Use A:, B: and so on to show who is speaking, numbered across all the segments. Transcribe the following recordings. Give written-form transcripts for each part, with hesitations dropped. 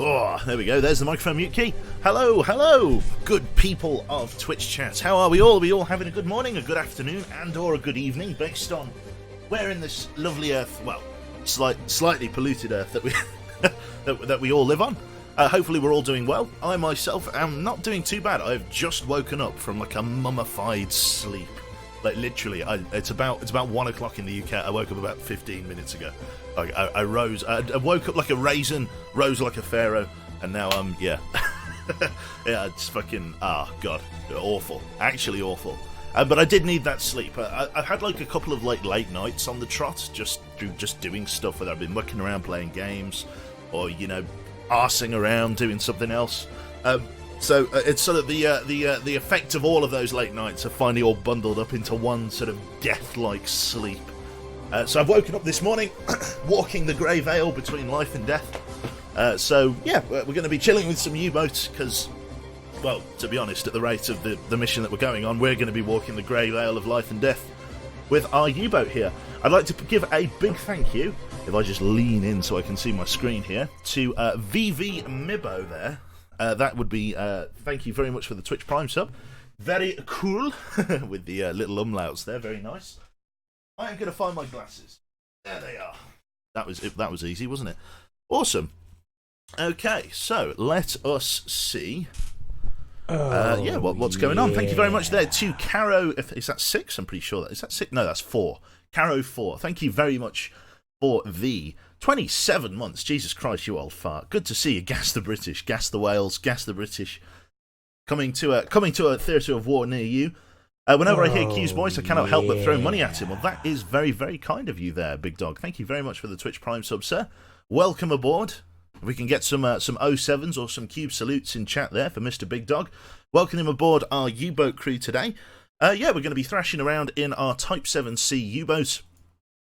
A: Oh, there we go. There's the microphone mute key. Hello, hello, good people of Twitch chat. How are we all? Are we all having a good morning, a good afternoon, and or a good evening, based on where in this lovely Earth, well, slightly polluted Earth that we that we all live on. Hopefully we're all doing well. I myself am not doing too bad. I've just woken up from like a mummified sleep. Like literally, it's about 1 o'clock in the UK. I woke up about 15 minutes ago. I rose. I woke up like a raisin, rose like a pharaoh, and now yeah, yeah. It's fucking god, awful. Actually awful. But I did need that sleep. I've had like a couple of like late nights on the trot, just doing stuff. Whether I've been mucking around playing games, or arsing around doing something else. So it's sort of the effect of all of those late nights are finally all bundled up into one sort of death-like sleep. So I've woken up this morning, walking the grey veil between life and death. So yeah, we're going to be chilling with some U-boats because, well, to be honest, at the rate of the mission that we're going on, we're going to be walking the grey veil of life and death with our U-boat here. I'd like to give a big thank you, if I just lean in so I can see my screen here, to UwUBOAT there. That would be, thank you very much for the Twitch Prime sub. Very cool, with the little umlauts there, very nice. I am going to find my glasses. There they are. That was easy, wasn't it? Awesome. Okay, so let us see. Yeah, what's going on? Thank you very much there to Caro. Is that 6? I'm pretty sure that is that 6. No, that's 4. Caro 4. Thank you very much for the 27 months. Jesus Christ, you old fart. Good to see you. Gas the British, gas the Wales, gas the British. Coming to a theatre of war near you. Whenever I hear Q's voice, I cannot help but throw money at him. Well, that is very, very kind of you there, Big Dog. Thank you very much for the Twitch Prime sub, sir. Welcome aboard. If we can get some 07s or some cube salutes in chat there for Mr. Big Dog. Welcome him aboard our U-boat crew today. Yeah, we're going to be thrashing around in our Type 7C U-boat.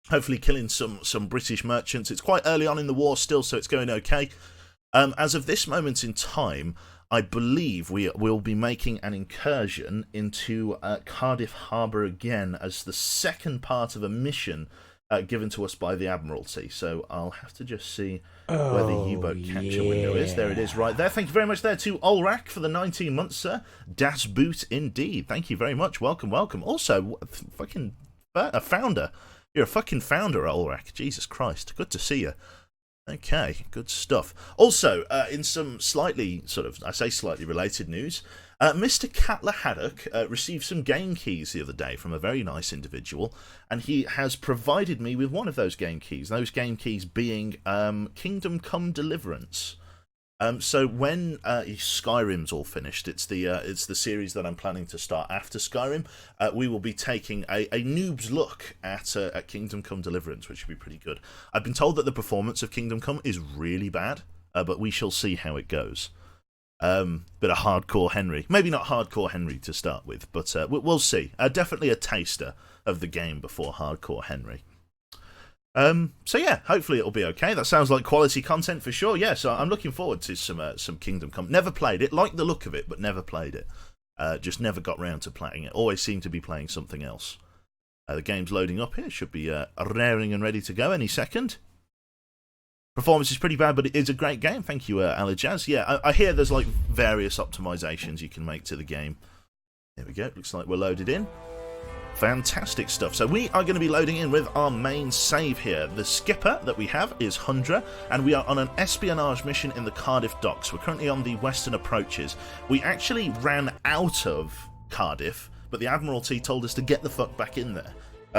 A: Hopefully killing some British merchants. It's quite early on in the war still, so it's going okay. As of this moment in time, I believe we will be making an incursion into Cardiff Harbour again as the second part of a mission given to us by the Admiralty. So I'll have to just see where the U-boat capture window is. There it is right there. Thank you very much there to Olrak for the 19 months, sir. Das Boot indeed. Thank you very much. Welcome, welcome. Also, fucking a founder. You're a fucking founder, Olrak. Jesus Christ. Good to see you. Okay, good stuff. Also, in some slightly related news, Mr. Catler Haddock received some game keys the other day from a very nice individual, and he has provided me with one of those game keys. Those game keys being Kingdom Come Deliverance. So when Skyrim's all finished, it's the series that I'm planning to start after Skyrim. We will be taking a noob's look at Kingdom Come Deliverance, which should be pretty good. I've been told that the performance of Kingdom Come is really bad, but we shall see how it goes. Bit of hardcore Henry, maybe not hardcore Henry to start with, but we'll see. Definitely a taster of the game before hardcore Henry. So yeah, hopefully it'll be okay. That sounds like quality content for sure. Yeah, so I'm looking forward to some Kingdom Come. Never played it, like the look of it, but never played it. Just never got round to playing it. Always seem to be playing something else. The game's loading up here. Should be raring and ready to go any second. Performance is pretty bad, but it is a great game. Thank you, Alajaz. Yeah, I hear there's like various optimizations you can make to the game. There we go. Looks like we're loaded in. Fantastic stuff. So we are going to be loading in with our main save here. The skipper that we have is Hundra, and we are on an espionage mission in the Cardiff docks. We're currently on the western approaches. We actually ran out of Cardiff, but the Admiralty told us to get the fuck back in there.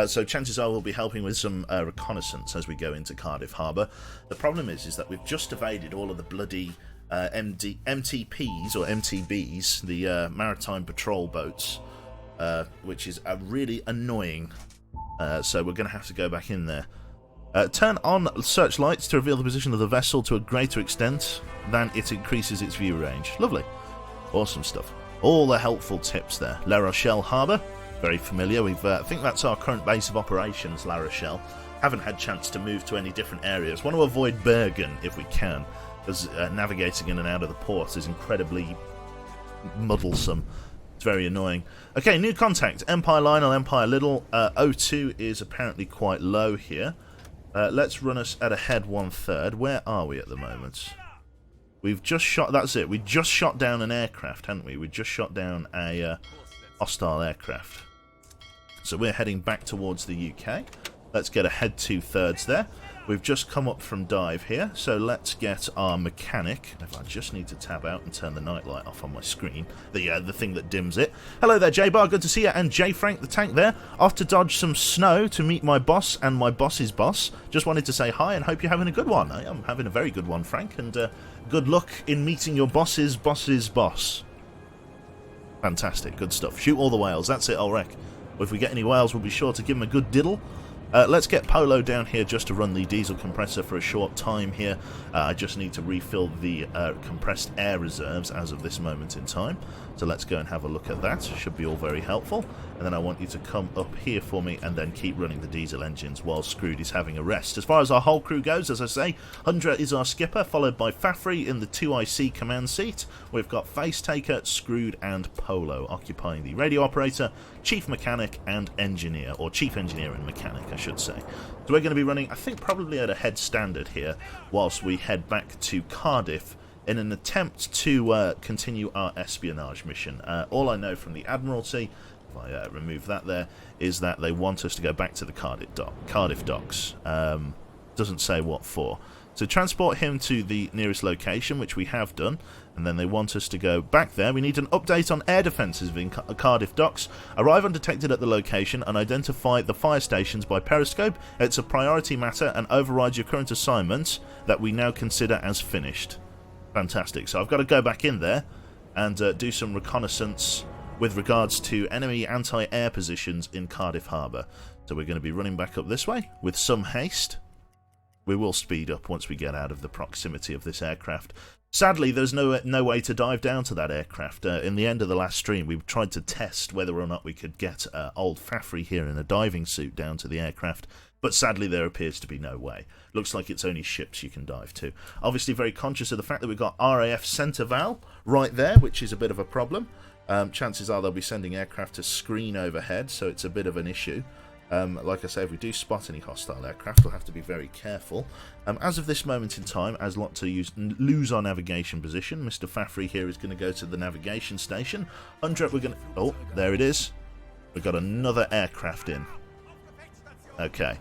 A: So chances are we'll be helping with some reconnaissance as we go into Cardiff Harbour. The problem is that we've just evaded all of the bloody MTPs or MTBs, the Maritime Patrol boats. Which is really annoying. So we're going to have to go back in there. Turn on searchlights to reveal the position of the vessel to a greater extent than it increases its view range. Lovely. Awesome stuff. All the helpful tips there. La Rochelle Harbour. Very familiar. I think that's our current base of operations, La Rochelle. Haven't had chance to move to any different areas. Want to avoid Bergen if we can, because navigating in and out of the port is incredibly muddlesome. It's very annoying. Okay, new contact. Empire Lionel, Empire Little. O2 is apparently quite low here. Let's run us at a head 1/3. Where are we at the moment? We've just shot... That's it. We just shot down an aircraft, hadn't we? We just shot down a hostile aircraft. So we're heading back towards the UK. Let's get ahead 2/3 there. We've just come up from dive here, so let's get our mechanic. If I just need to tab out and turn the nightlight off on my screen, the thing that dims it. Hello there, J-Bar, good to see you, and J-Frank the tank there. Off to dodge some snow to meet my boss and my boss's boss. Just wanted to say hi and hope you're having a good one. I am having a very good one, Frank, and good luck in meeting your boss's boss's boss. Fantastic, good stuff. Shoot all the whales, that's it, I'll wreck. If we get any whales, we'll be sure to give them a good diddle. Let's get Polo down here just to run the diesel compressor for a short time here. I just need to refill the compressed air reserves as of this moment in time. So let's go and have a look at that. Should be all very helpful. And then I want you to come up here for me and then keep running the diesel engines while Screwed is having a rest. As far as our whole crew goes, as I say, Hundra is our skipper, followed by Fafri in the 2IC command seat. We've got Face Taker, Screwed and Polo occupying the radio operator, chief mechanic and engineer, or chief engineer and mechanic I should say. So we're going to be running, I think, probably at a head standard here whilst we head back to Cardiff in an attempt to continue our espionage mission. All I know from the Admiralty, if I remove that there, is that they want us to go back to the Cardiff docks. Doesn't say what for. So transport him to the nearest location, which we have done, and then they want us to go back there. We need an update on air defences in Cardiff docks. Arrive undetected at the location and identify the fire stations by periscope. It's a priority matter and overrides your current assignments that we now consider as finished. Fantastic. So I've got to go back in there and do some reconnaissance with regards to enemy anti-air positions in Cardiff Harbour. So we're going to be running back up this way with some haste. We will speed up once we get out of the proximity of this aircraft. Sadly, there's no way to dive down to that aircraft. In the end of the last stream, we tried to test whether or not we could get old Fafri here in a diving suit down to the aircraft, but sadly there appears to be no way. Looks like it's only ships you can dive to. Obviously very conscious of the fact that we've got RAF centre val right there, which is a bit of a problem. Chances are they'll be sending aircraft to screen overhead, so it's a bit of an issue. Like I say, if we do spot any hostile aircraft, we'll have to be very careful. As of this moment in time, as not to lose our navigation position, Mr. Fafri here is going to go to the navigation station. 100, we're going to... Oh, there it is. We've got another aircraft in. Okay.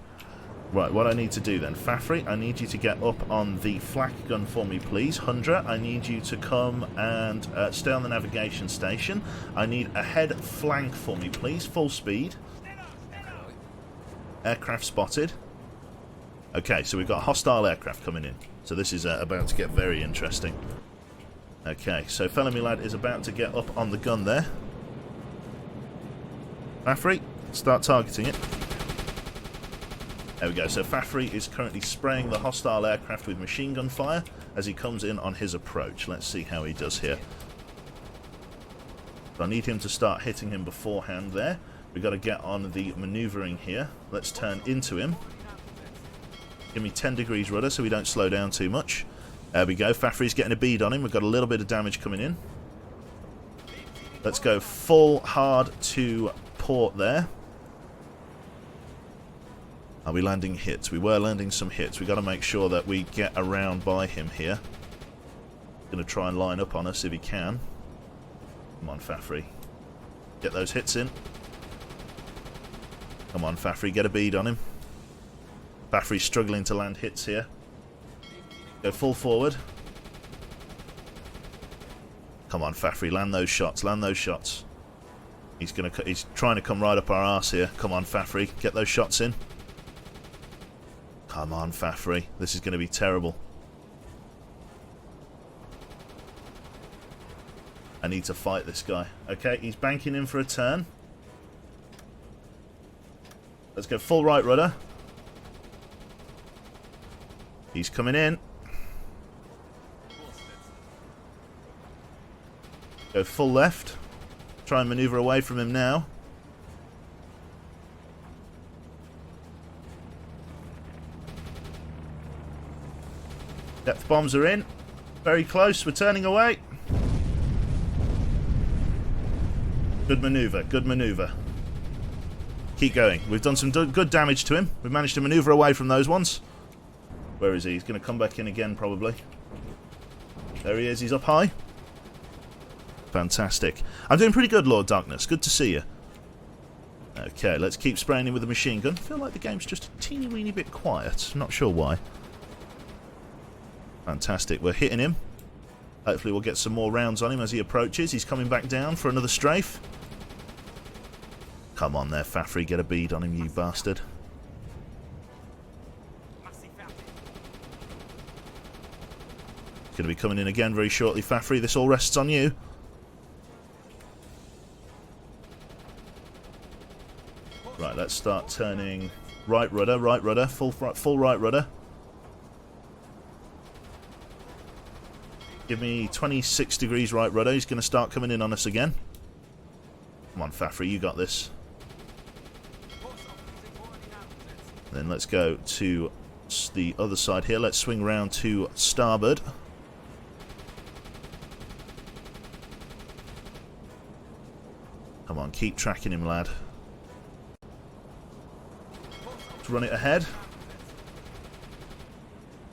A: Right, what I need to do then, Fafri, I need you to get up on the flak gun for me, please. Hundra, I need you to come and stay on the navigation station. I need a head flank for me, please, full speed. Aircraft spotted. Okay, so we've got hostile aircraft coming in. So this is about to get very interesting. Okay, so fellow me lad is about to get up on the gun there. Fafri, start targeting it. There we go. So Fafri is currently spraying the hostile aircraft with machine gun fire as he comes in on his approach. Let's see how he does here. So I need him to start hitting him beforehand there. We've got to get on the manoeuvring here. Let's turn into him. Give me 10 degrees rudder so we don't slow down too much. There we go. Fafri's getting a bead on him. We've got a little bit of damage coming in. Let's go full hard to port there. Are we landing hits? We were landing some hits. We've got to make sure that we get around by him here. Going to try and line up on us if he can. Come on, Fafri. Get those hits in. Come on, Fafri, get a bead on him. Fafri's struggling to land hits here. Go full forward. Come on, Fafri, land those shots, land those shots. He's trying to come right up our arse here. Come on, Fafri, get those shots in. Come on, Fafri, this is going to be terrible. I need to fight this guy. Okay, he's banking in for a turn. Let's go full right rudder. He's coming in. Go full left. Try and maneuver away from him now. Depth bombs are in. Very close. We're turning away. Good maneuver. Good maneuver. Keep going. We've done some good damage to him. We've managed to maneuver away from those ones. Where is he? He's going to come back in again, probably. There he is. He's up high. Fantastic. I'm doing pretty good, Lord Darkness. Good to see you. Okay, let's keep spraying him with the machine gun. I feel like the game's just a teeny weeny bit quiet. I'm not sure why. Fantastic. We're hitting him. Hopefully we'll get some more rounds on him as he approaches. He's coming back down for another strafe. Come on there, Fafry. Get a bead on him, you bastard. Going to be coming in again very shortly, Fafry. This all rests on you. Right, let's start turning right rudder, full right rudder. Give me 26 degrees right rudder. He's going to start coming in on us again. Come on, Fafry, you got this. Then let's go to the other side here. Let's swing round to starboard. Come on, keep tracking him, lad. Let's run it ahead.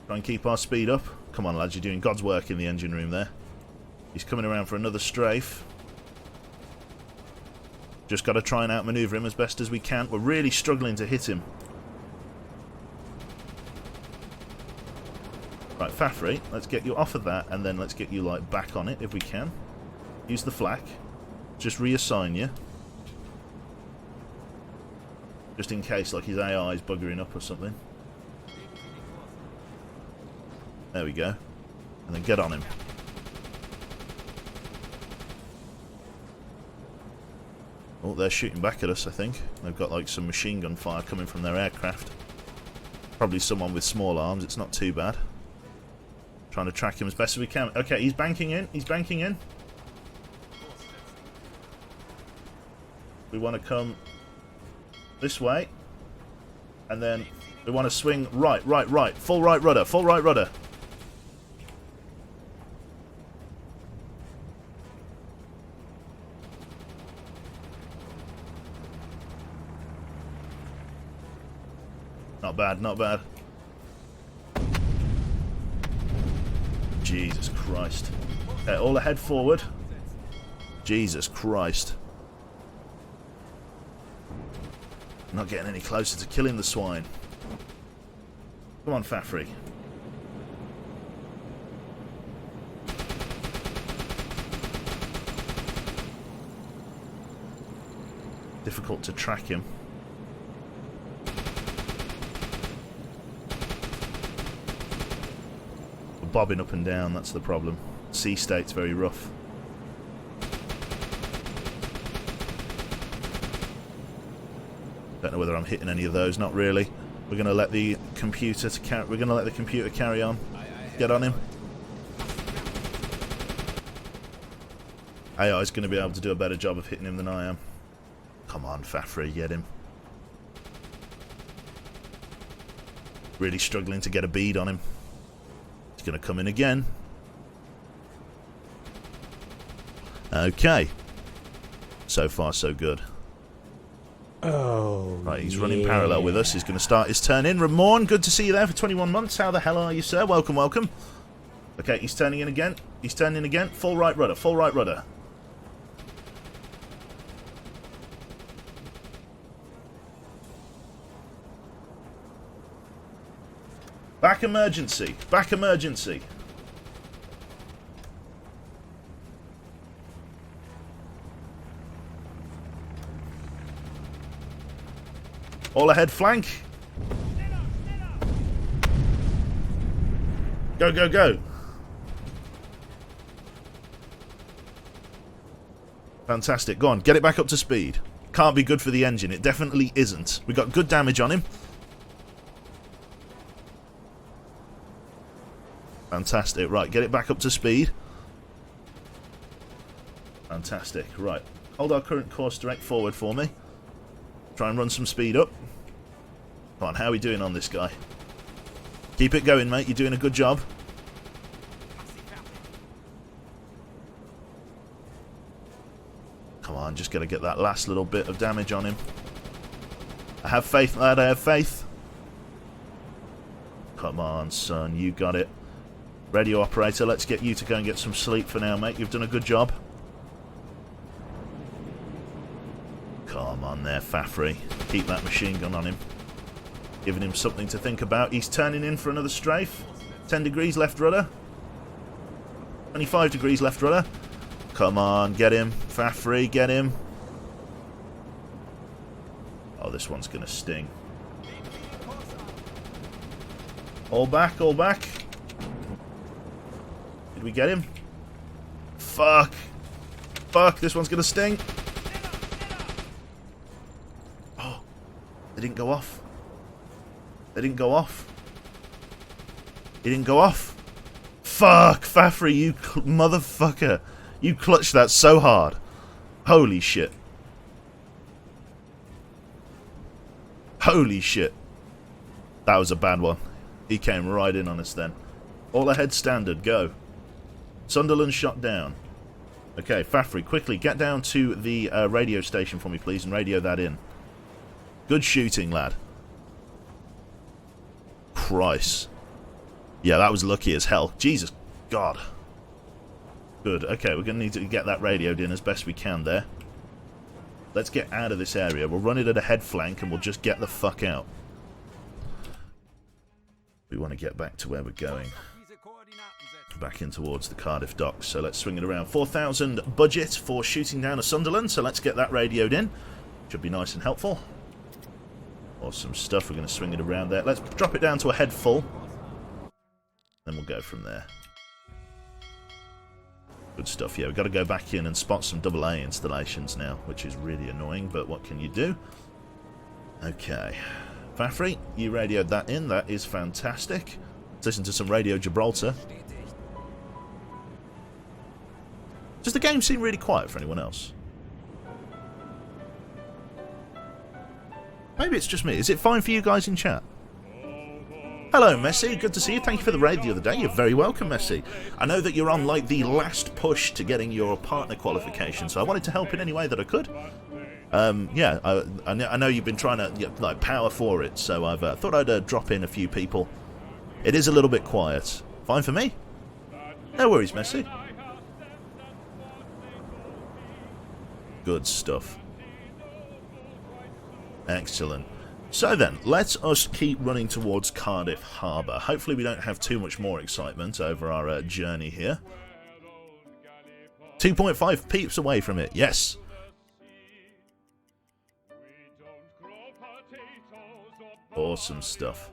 A: Try and keep our speed up. Come on, lads, you're doing God's work in the engine room there. He's coming around for another strafe. Just got to try and outmaneuver him as best as we can. We're really struggling to hit him. Right, Fafry, let's get you off of that, and then let's get you like back on it if we can. Use the flak. Just reassign you. Just in case, like, his AI is buggering up or something. There we go. And then get on him. Oh, they're shooting back at us, I think. They've got, like, some machine gun fire coming from their aircraft. Probably someone with small arms. It's not too bad. Trying to track him as best as we can. Okay, he's banking in. He's banking in. We want to come this way. And then we want to swing right. Full right rudder. Not bad. Jesus Christ. Okay, all ahead forward. Jesus Christ. Not getting any closer to killing the swine. Come on, Fafry. Difficult to track him. We're bobbing up and down, that's the problem. Sea state's very rough. Don't know whether I'm hitting any of those. Not really. We're going to let the computer carry on. Get on him. AI is going to be able to do a better job of hitting him than I am. Come on, Fafry, get him. Really struggling to get a bead on him. He's going to come in again. Okay. So far, so good.
B: Oh,
A: right, he's running parallel with us. He's going to start his turn in. Ramon, good to see you there for 21 months. How the hell are you, sir? Welcome. Okay, he's turning in again. Full right rudder. Back emergency. All ahead flank. Go. Fantastic. Go on, get it back up to speed. Can't be good for the engine. It definitely isn't. We got good damage on him. Fantastic. Right, get it back up to speed. Fantastic. Right. Hold our current course direct forward for me. Try and run some speed up. Come on, how are we doing on this guy? Keep it going, mate. You're doing a good job. Come on, just got to get that last little bit of damage on him. I have faith, lad. I have faith. Come on, son. You got it. Radio operator, let's get you to go and get some sleep for now, mate. You've done a good job. Come on there, Fafry. Keep that machine gun on him. Giving him something to think about. He's turning in for another strafe. 10 degrees left rudder. 25 degrees left rudder. Come on, get him. Fafry, get him. Oh, this one's going to sting. All back, all back. Did we get him? Fuck. Fuck, this one's going to sting. Oh, they didn't go off. They didn't go off. He didn't go off. Fuck, Fafry, you motherfucker. You clutched that so hard. Holy shit. Holy shit. That was a bad one. He came right in on us then. All ahead standard, go. Sunderland shot down. Okay, Fafry, quickly get down to the radio station for me, please, and radio that in. Good shooting, lad. Christ. Yeah, that was lucky as hell. Jesus God. Good. Okay, we're going to need to get that radioed in as best we can there. Let's get out of this area. We'll run it at a head flank and we'll just get the fuck out. We want to get back to where we're going. Back in towards the Cardiff docks. So let's swing it around. 4,000 budget for shooting down a Sunderland. So let's get that radioed in. Should be nice and helpful. Awesome stuff. We're going to swing it around there. Let's drop it down to a head full. Then we'll go from there. Good stuff. Yeah, we've got to go back in and spot some AA installations now, which is really annoying, but what can you do? Okay. Fafry, you radioed that in. That is fantastic. Let's listen to some Radio Gibraltar. Does the game seem really quiet for anyone else? Maybe it's just me. Is it fine for you guys in chat? Hello, Messi. Good to see you. Thank you for the raid the other day. You're very welcome, Messi. I know that you're on, like, the last push to getting your partner qualification, so I wanted to help in any way that I could. Yeah, I know you've been trying to, like, power for it, so I've thought I'd drop in a few people. It is a little bit quiet. Fine for me? No worries, Messi. Good stuff. Excellent. So then, let us keep running towards Cardiff Harbour. Hopefully we don't have too much more excitement over our journey here. 2.5 peeps away from it, yes. Awesome stuff.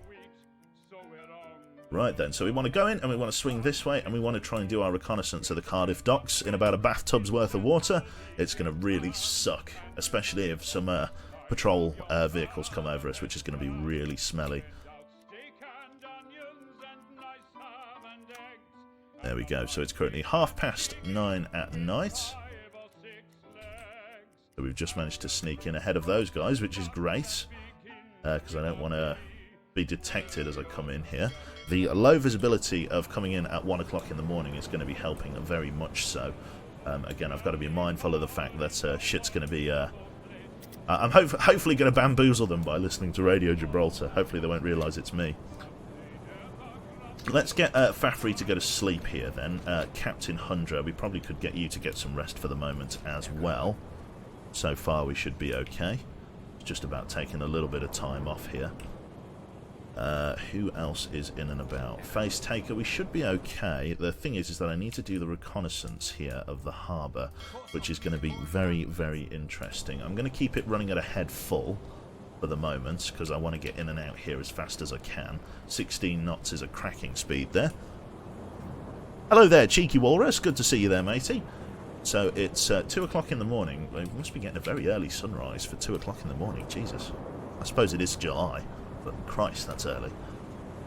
A: Right then, so we want to go in and we want to swing this way and we want to try and do our reconnaissance of the Cardiff docks in about a bathtub's worth of water. It's going to really suck, especially if some patrol vehicles come over us, which is going to be really smelly. There we go. So it's currently 9:30 at night. So we've just managed to sneak in ahead of those guys, which is great, because I don't want to be detected as I come in here. The low visibility of coming in at 1 o'clock in the morning is going to be helping very much so. Again, I've got to be mindful of the fact that shit's going to be... I'm hopefully going to bamboozle them by listening to Radio Gibraltar. Hopefully they won't realise it's me. Let's get Fafry to go to sleep here then. Captain Hundra, we probably could get you to get some rest for the moment as well. So far we should be okay. It's just about taking a little bit of time off here. Who else is in and about? Face Taker, we should be okay. The thing is that I need to do the reconnaissance here of the harbour, which is going to be very, very interesting. I'm going to keep it running at a head full for the moment, because I want to get in and out here as fast as I can. 16 knots is a cracking speed there. Hello there, Cheeky Walrus. Good to see you there, matey. So it's 2 o'clock in the morning. We must be getting a very early sunrise for 2 o'clock in the morning. Jesus. I suppose it is July. But Christ, that's early.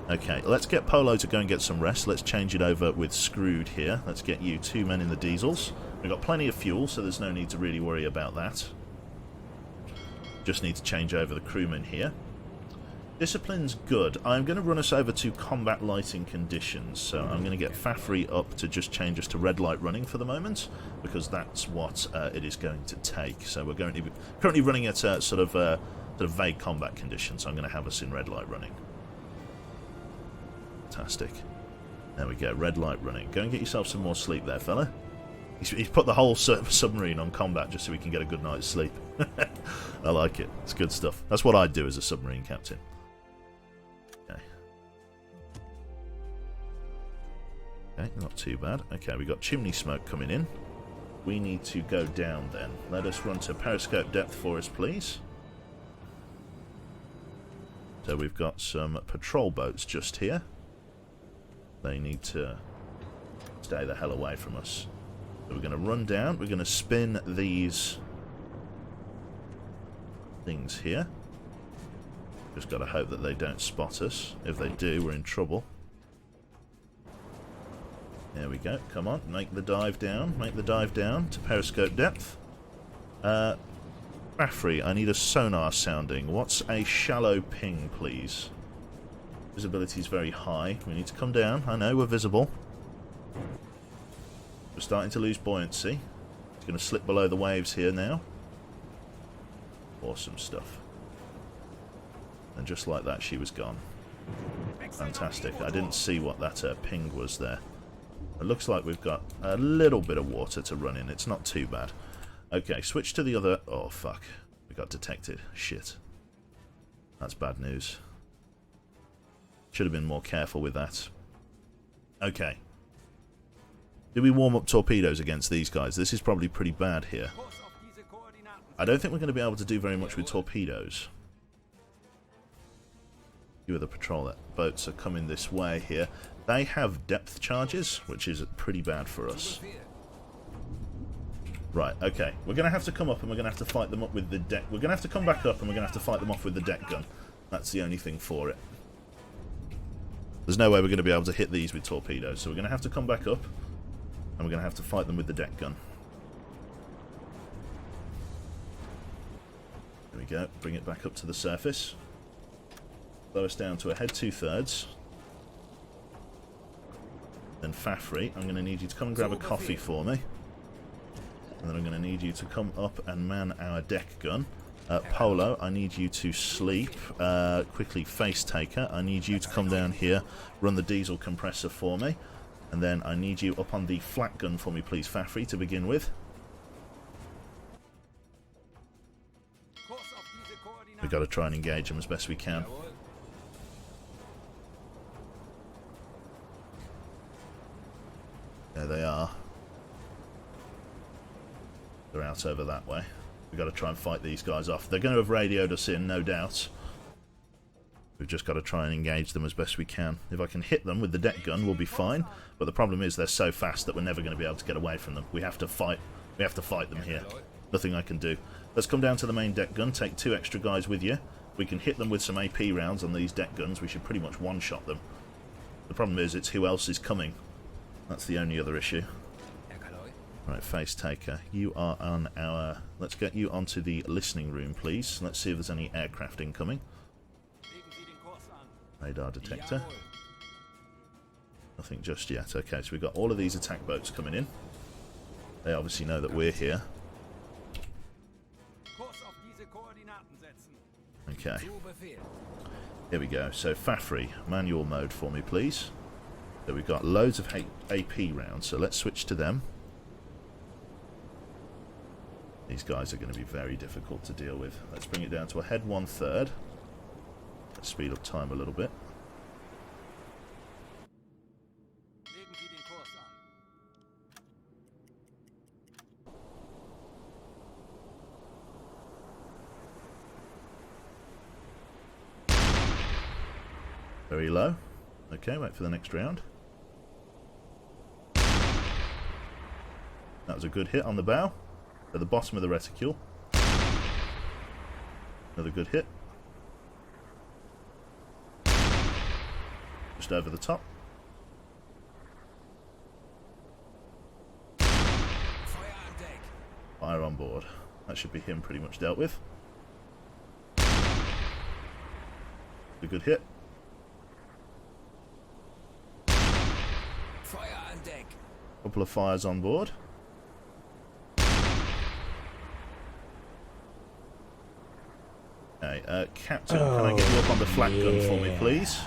A: Okay, let's get Polo to go and get some rest. Let's change it over with Screwed here. Let's get you 2 men in the diesels. We've got plenty of fuel, so there's no need to really worry about that. Just need to change over the crewmen here. Discipline's good. I'm going to run us over to combat lighting conditions. So I'm going to get Fafry up to just change us to red light running for the moment, because that's what it is going to take. So we're going to be currently running at sort of vague combat conditions, so I'm going to have us in red light running. Fantastic. There we go, red light running. Go and get yourself some more sleep there, fella. He's put the whole submarine on combat just so we can get a good night's sleep. I like it. It's good stuff. That's what I'd do as a submarine captain. Okay. Okay, not too bad. Okay, we got chimney smoke coming in. We need to go down then. Let us run to periscope depth for us, please. So we've got some patrol boats just here. They need to stay the hell away from us. So we're going to run down. We're going to spin these things here. Just got to hope that they don't spot us. If they do, we're in trouble. There we go. Come on, make the dive down. Make the dive down to periscope depth. Baffrey, I need a sonar sounding. What's a shallow ping, please? Visibility is very high. We need to come down. I know, we're visible. We're starting to lose buoyancy. It's going to slip below the waves here now. Awesome stuff. And just like that, she was gone. Fantastic. I didn't see what that ping was there. It looks like we've got a little bit of water to run in. It's not too bad. Okay, switch to the other... Oh, fuck. We got detected. Shit. That's bad news. Should have been more careful with that. Okay. Do we warm up torpedoes against these guys? This is probably pretty bad here. I don't think we're going to be able to do very much with torpedoes. Few of the patrol boats are coming this way here. They have depth charges, which is pretty bad for us. Right, okay. We're going to have to come up and we're going to have to fight them up with the deck. We're going to have to come back up and we're going to have to fight them off with the deck gun. That's the only thing for it. There's no way we're going to be able to hit these with torpedoes, so we're going to have to come back up and we're going to have to fight them with the deck gun. There we go. Bring it back up to the surface. Slow us down to a head 2/3. Then Fafri, I'm going to need you to come and grab a coffee for me. And then I'm going to need you to come up and man our deck gun. Polo, I need you to sleep. Quickly, Face Taker, I need you to come down here, run the diesel compressor for me. And then I need you up on the flat gun for me, please, Fafri, to begin with. We've got to try and engage them as best we can. There they are. They're out over that way. We've got to try and fight these guys off. They're going to have radioed us in, no doubt. We've just got to try and engage them as best we can. If I can hit them with the deck gun, we'll be fine. But the problem is they're so fast that we're never going to be able to get away from them. We have to fight. We have to fight them here. Nothing I can do. Let's come down to the main deck gun. Take 2 extra guys with you. We can hit them with some AP rounds on these deck guns. We should pretty much one-shot them. The problem is it's who else is coming. That's the only other issue. Right, Face Taker, you are on our... Let's get you onto the listening room, please. Let's see if there's any aircraft incoming. Radar detector. Nothing just yet. Okay, so we've got all of these attack boats coming in. They obviously know that we're here. Okay. Here we go. So, Fafri, manual mode for me, please. So we've got loads of AP rounds, so let's switch to them. These guys are going to be very difficult to deal with. Let's bring it down to a head 1/3. Let's speed up time a little bit. Very low. Okay, wait for the next round. That was a good hit on the bow. At the bottom of the reticule. Another good hit. Just over the top. Fire on board. That should be him pretty much dealt with. A good hit. Couple of fires on board. Okay, Captain, can I get you up on the flat gun for me, please?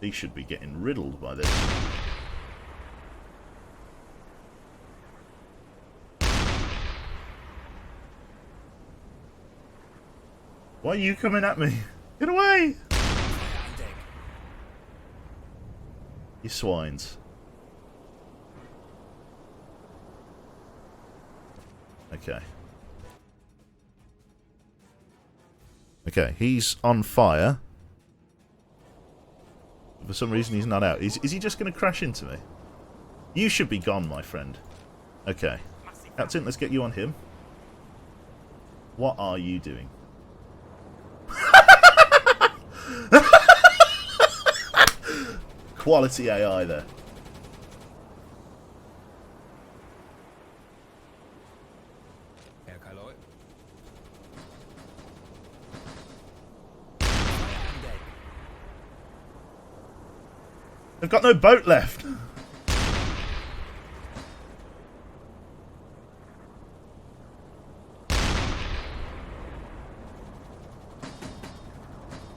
A: He should be getting riddled by this. Why are you coming at me? Get away! You swines. Okay. Okay, he's on fire. For some reason he's not out. Is he just going to crash into me? You should be gone, my friend. Okay. Captain, let's get you on him. What are you doing? Quality AI there. They've got no boat left.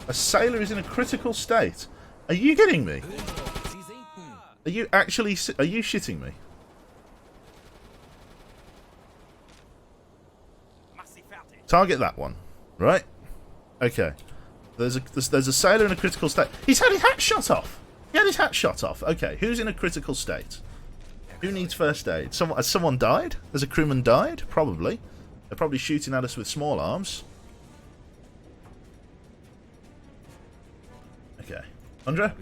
A: A sailor is in a critical state. Are you kidding me? Are you actually... Are you shitting me? Target that one. Right? Okay. There's a sailor in a critical state. He's had his hat shot off. He had his hat shot off. Okay, who's in a critical state? Who needs first aid? Has someone died? Has a crewman died? Probably. They're probably shooting at us with small arms. Okay. Andra?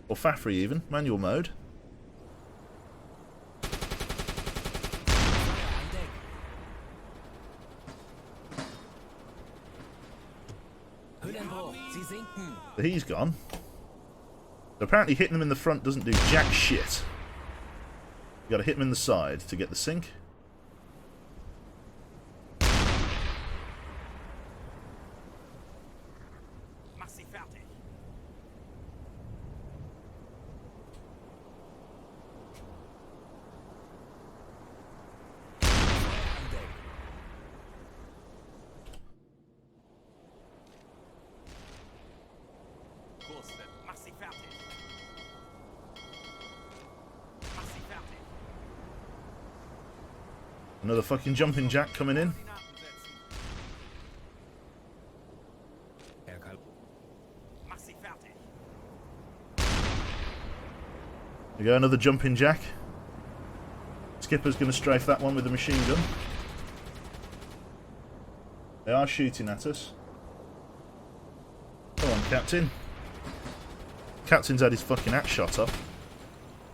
A: Or Fafri even. Manual mode. So he's gone. So apparently hitting him in the front doesn't do jack shit. You gotta hit him in the side to get the sink. Another fucking jumping jack coming in. There we go, another jumping jack. Skipper's going to strafe that one with the machine gun. They are shooting at us. Come on, Captain. Captain's had his fucking axe shot off.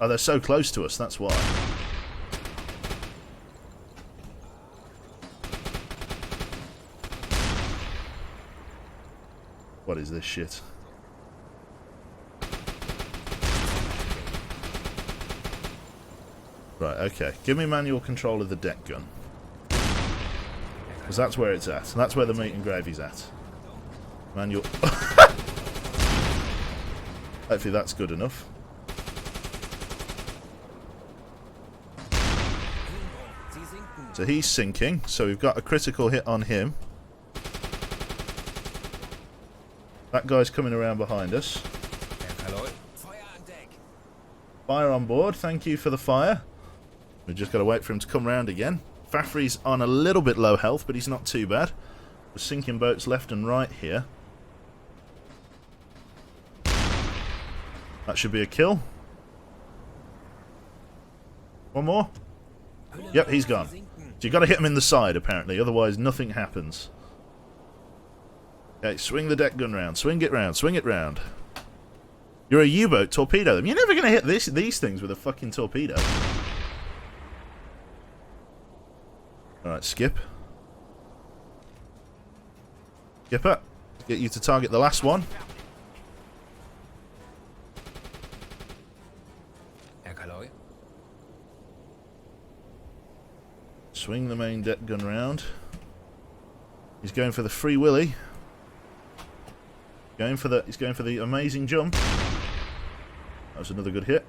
A: Oh, they're so close to us, that's why. What is this shit? Right, okay. Give me manual control of the deck gun. Because that's where it's at. That's where the meat and gravy's at. Manual... Hopefully that's good enough. So he's sinking. So we've got a critical hit on him. That guy's coming around behind us. Fire on board. Thank you for the fire. We've just got to wait for him to come round again. Fafri's on a little bit low health, but he's not too bad. We're sinking boats left and right here. That should be a kill. One more. Yep, he's gone. So you've got to hit him in the side, apparently. Otherwise, nothing happens. Okay, swing the deck gun round. Swing it round. Swing it round. You're a U-boat. Torpedo them. You're never going to hit these things with a fucking torpedo. Alright, skip. Skipper. Get you to target the last one. Swing the main deck gun round. He's going for the Free Willy. He's going for the amazing jump. That was another good hit.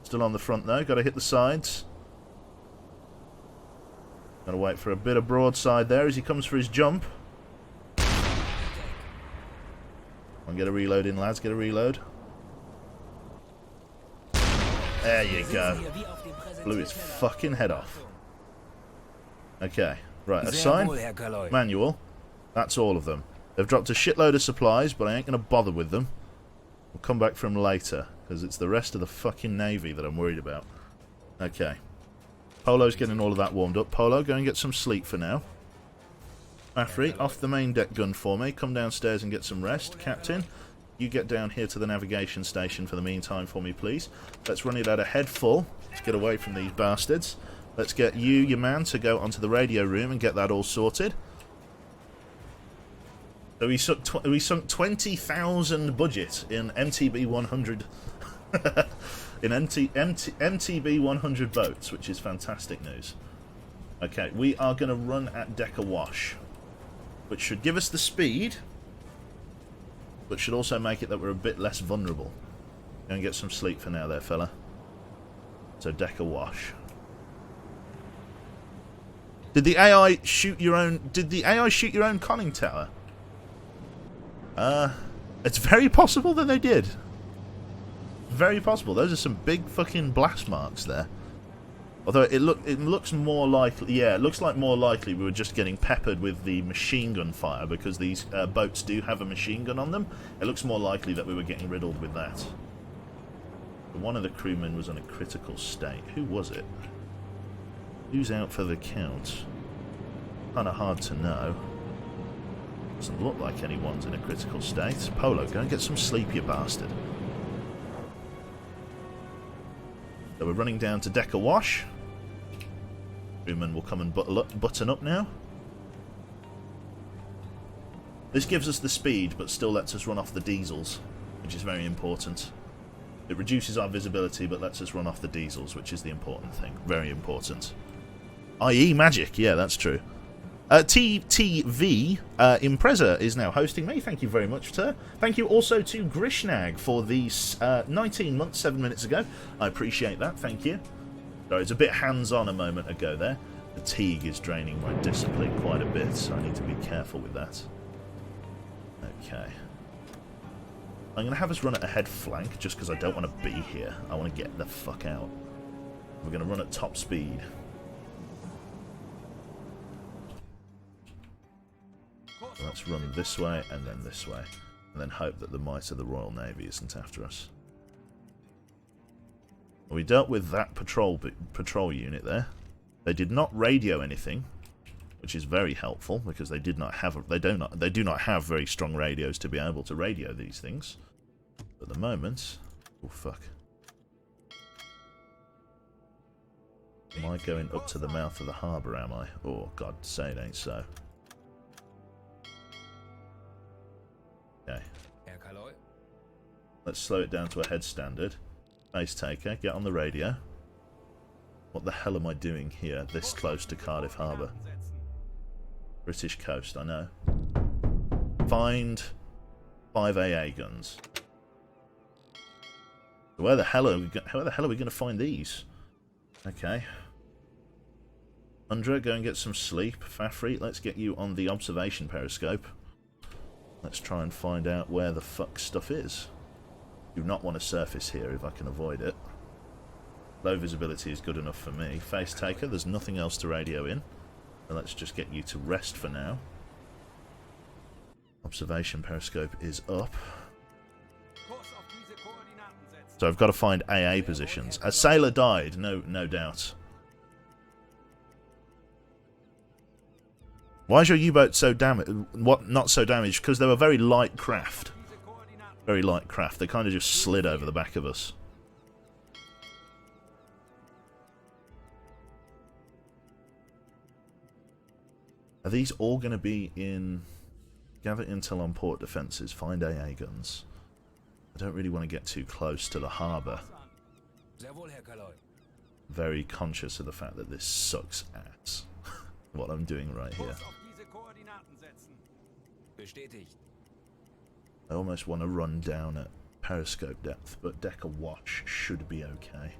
A: Still on the front though. Got to hit the sides. Got to wait for a bit of broadside there as he comes for his jump. Come on, get a reload in, lads. Get a reload. There you go. Blew his fucking head off. Okay. Right, assign. Manual. That's all of them. They've dropped a shitload of supplies, but I ain't going to bother with them. We'll come back from later, because it's the rest of the fucking Navy that I'm worried about. Okay. Polo's getting all of that warmed up. Polo, go and get some sleep for now. Afri, off the main deck gun for me. Come downstairs and get some rest. Captain, you get down here to the navigation station for the meantime for me, please. Let's run it at a head full. Let's get away from these bastards. Let's get you, your man, to go onto the radio room and get that all sorted. So we sunk 20,000 budget in MTB 100 in MTB 100 boats, which is fantastic news. Okay, we are going to run at deck awash, which should give us the speed, but should also make it that we're a bit less vulnerable. Go and get some sleep for now there, fella. So deck awash. Did the AI shoot your own? Did the AI shoot your own conning tower? It's very possible that they did. Very possible. Those are some big fucking blast marks there. Although it looks more likely. Yeah, it looks like more likely we were just getting peppered with the machine gun fire because these boats do have a machine gun on them. It looks more likely that we were getting riddled with that. But one of the crewmen was in a critical state. Who was it? Who's out for the count? Kind of hard to know. Doesn't look like anyone's in a critical state. Polo, go and get some sleep, you bastard. So we're running down to deck awash. Crewman will come and button up now. This gives us the speed, but still lets us run off the diesels, which is very important. It reduces our visibility, but lets us run off the diesels, which is the important thing. Very important. I.e. magic, yeah, that's true. TTV Impreza is now hosting me. Thank you very much, sir. Thank you also to Grishnag for the 19 months, 7 minutes ago. I appreciate that. Thank you. Sorry, it's a bit hands-on a moment ago there. Fatigue is draining my discipline quite a bit, so I need to be careful with that. Okay. I'm going to have us run at a head flank, just because I don't want to be here. I want to get the fuck out. We're going to run at top speed. Let's run this way and then this way, and then hope that the might of the Royal Navy isn't after us. We dealt with that patrol unit there. They did not radio anything, which is very helpful because they do not have very strong radios to be able to radio these things. At the moment, oh fuck, am I going up to the mouth of the harbour? Am I? Oh God, say it ain't so. Okay. Let's slow it down to a head standard. Base taker, get on the radio. What the hell am I doing here, this close to Cardiff Harbour? British coast, I know. Find 5 AA guns. Where the hell are we going to find these? Okay. Undra, go and get some sleep. Fafri, let's get you on the observation periscope. Let's try and find out where the fuck stuff is. Do not want to surface here if I can avoid it. Low visibility is good enough for me. Face taker, there's nothing else to radio in. So let's just get you to rest for now. Observation periscope is up. So I've got to find AA positions. A sailor died, no doubt. Why is your U-boat so damaged? What, not so damaged? Because they were very light craft. Very light craft. They kind of just slid over the back of us. Are these all going to be in... Gather intel on port defences. Find AA guns. I don't really want to get too close to the harbour. Very conscious of the fact that this sucks ass. What I'm doing right here. I almost want to run down at periscope depth, but deck awash should be okay.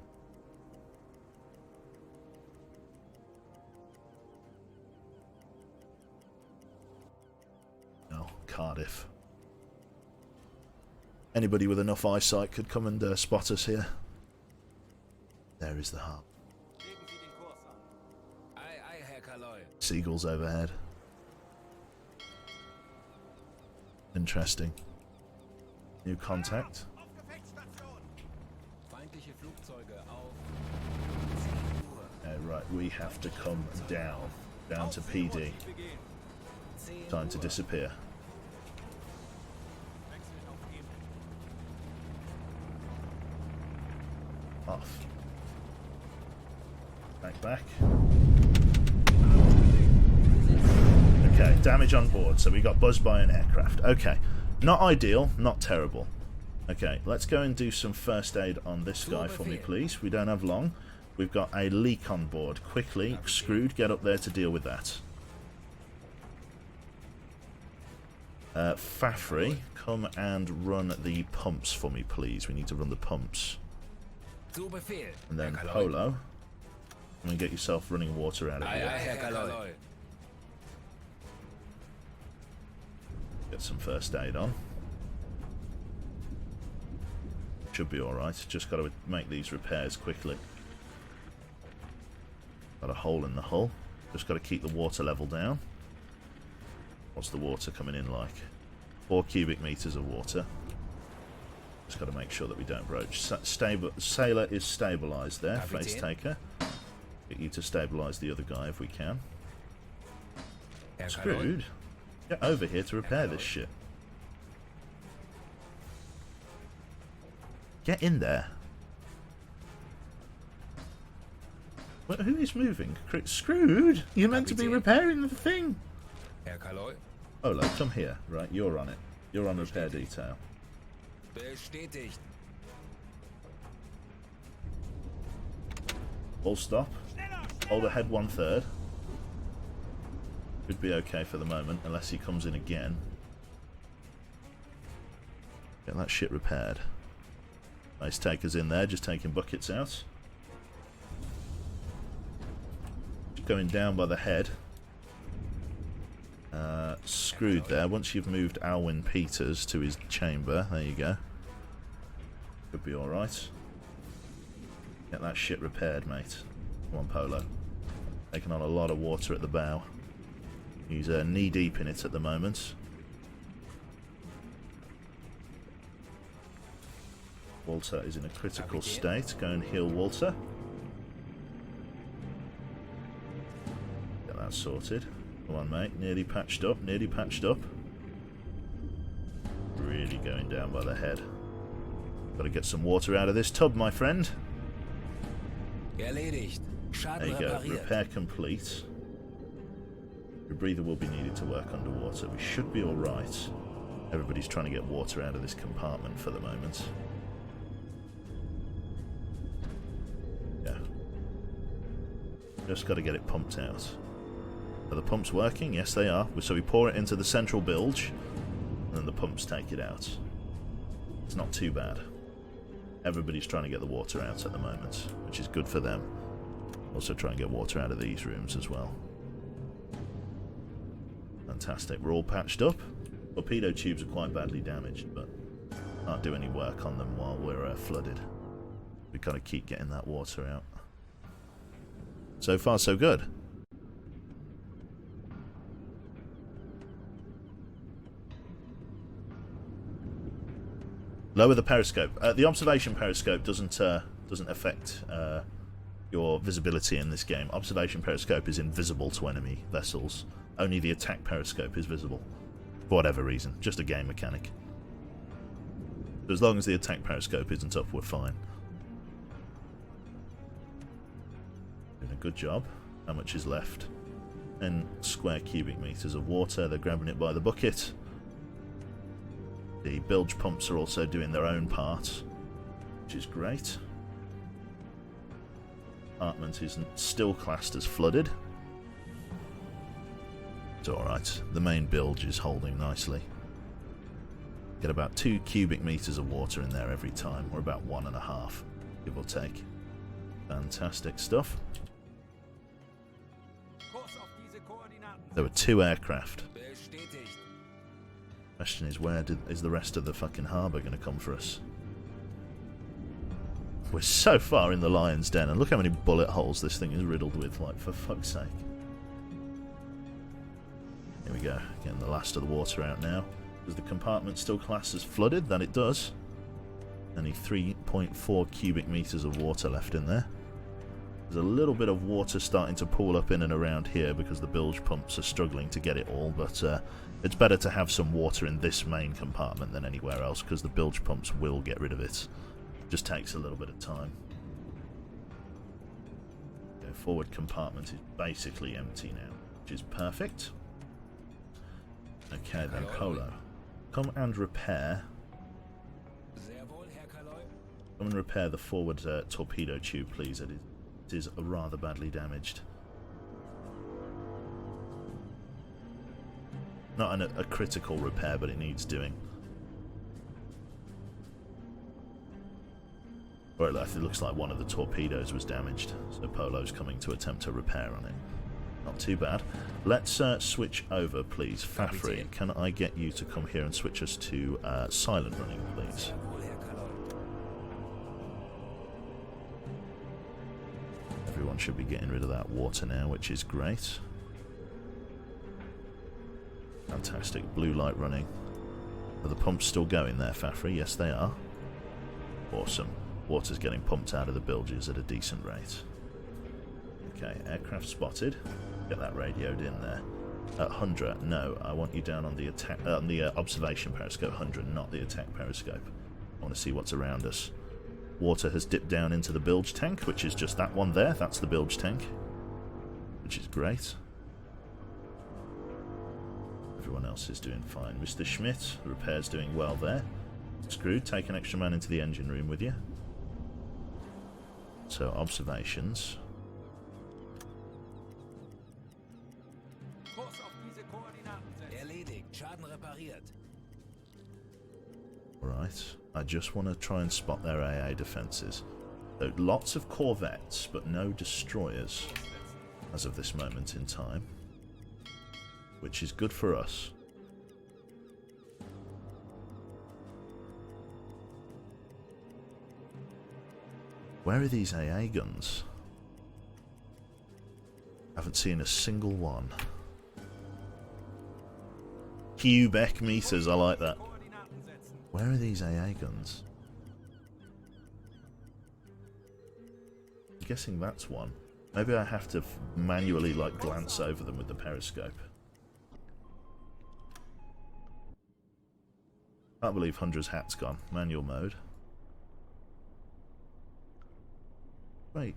A: No, Cardiff. Anybody with enough eyesight could come and spot us here. There is the harp. Seagulls overhead. Interesting. New contact. Right, we have to come down to PD. Time to disappear. Off. Back. Okay, damage on board. So we got buzzed by an aircraft. Okay, not ideal, not terrible. Okay, let's go and do some first aid on this guy for me, please. We don't have long. We've got a leak on board. Quickly, Screwed, get up there to deal with that. Fafry, come and run the pumps for me, please. We need to run the pumps. And then Polo, come and get yourself running water out of here. Get some first aid on. Should be alright. Just got to make these repairs quickly. Got a hole in the hull. Just got to keep the water level down. What's the water coming in like? 4 cubic meters of water. Just got to make sure that we don't broach. Sailor is stabilised there. Face taker. Get you to stabilise the other guy if we can. Screwed. Get over here to repair this shit. Get in there. What, who is moving? Screwed? You're meant to be repairing the thing. Olo, come here. Right, you're on it. You're on repair detail. Full stop. Hold ahead 1/3. Should be okay for the moment, unless he comes in again. Get that shit repaired. Nice takers in there, just taking buckets out. Going down by the head. Screwed there. Once you've moved Alwyn Peters to his chamber, there you go. Could be alright. Get that shit repaired, mate. Come on, Polo. Taking on a lot of water at the bow. He's knee deep in it at the moment. Walter is in a critical state. Go and heal Walter. Get that sorted. Come on, mate. Nearly patched up. Nearly patched up. Really going down by the head. Got to get some water out of this tub, my friend. There you go. Repair complete. Your breather will be needed to work underwater. We should be alright. Everybody's trying to get water out of this compartment for the moment. Yeah. Just got to get it pumped out. Are the pumps working? Yes, they are. So we pour it into the central bilge, and then the pumps take it out. It's not too bad. Everybody's trying to get the water out at the moment, which is good for them. Also try and get water out of these rooms as well. Fantastic. We're all patched up. Torpedo tubes are quite badly damaged, but can't do any work on them while we're flooded. We've got to keep getting that water out. So far, so good. Lower the periscope. The observation periscope doesn't affect your visibility in this game. Observation periscope is invisible to enemy vessels. Only the attack periscope is visible. For whatever reason. Just a game mechanic. But as long as the attack periscope isn't up, we're fine. Doing a good job. How much is left? 10 square cubic meters of water. They're grabbing it by the bucket. The bilge pumps are also doing their own part, which is great. Apartment is still classed as flooded. It's alright. The main bilge is holding nicely. Get about 2 cubic meters of water in there every time, or about 1.5, give or take. Fantastic stuff. There were 2 aircraft. Question is, is the rest of the fucking harbour going to come for us? We're so far in the lion's den, and look how many bullet holes this thing is riddled with, like, for fuck's sake. Here we go, getting the last of the water out now. Does the compartment still class as flooded? That it does. Only 3.4 cubic metres of water left in there. There's a little bit of water starting to pool up in and around here because the bilge pumps are struggling to get it all, but it's better to have some water in this main compartment than anywhere else because the bilge pumps will get rid of it. Just takes a little bit of time. The forward compartment is basically empty now, which is perfect. Okay then, Polo. Come and repair. Come and repair the forward torpedo tube, please. It is rather badly damaged. Not a critical repair, but it needs doing. Or it looks like one of the torpedoes was damaged, so Polo's coming to attempt a repair on it. Not too bad. Let's switch over, please. Fafri, can I get you to come here and switch us to silent running, please? Everyone should be getting rid of that water now, which is great. Fantastic. Blue light running. Are the pumps still going there, Fafri? Yes, they are. Awesome. Water's getting pumped out of the bilges at a decent rate. Okay, aircraft spotted. Get that radioed in there. 100. No, I want you down on the attack, on the observation periscope. 100, not the attack periscope. I want to see what's around us. Water has dipped down into the bilge tank, which is just that one there. That's the bilge tank, which is great. Everyone else is doing fine. Mr. Schmidt, the repair's doing well there. Screwed, take an extra man into the engine room with you. So, observations. Right, I just want to try and spot their AA defences. So, lots of corvettes, but no destroyers as of this moment in time, which is good for us. Where are these AA guns? Haven't seen a single one. Quebec meters, I like that. Where are these AA guns? I'm guessing that's one. Maybe I have to manually, like, glance over them with the periscope. Can't believe Hundra's hat's gone. Manual mode. Wait,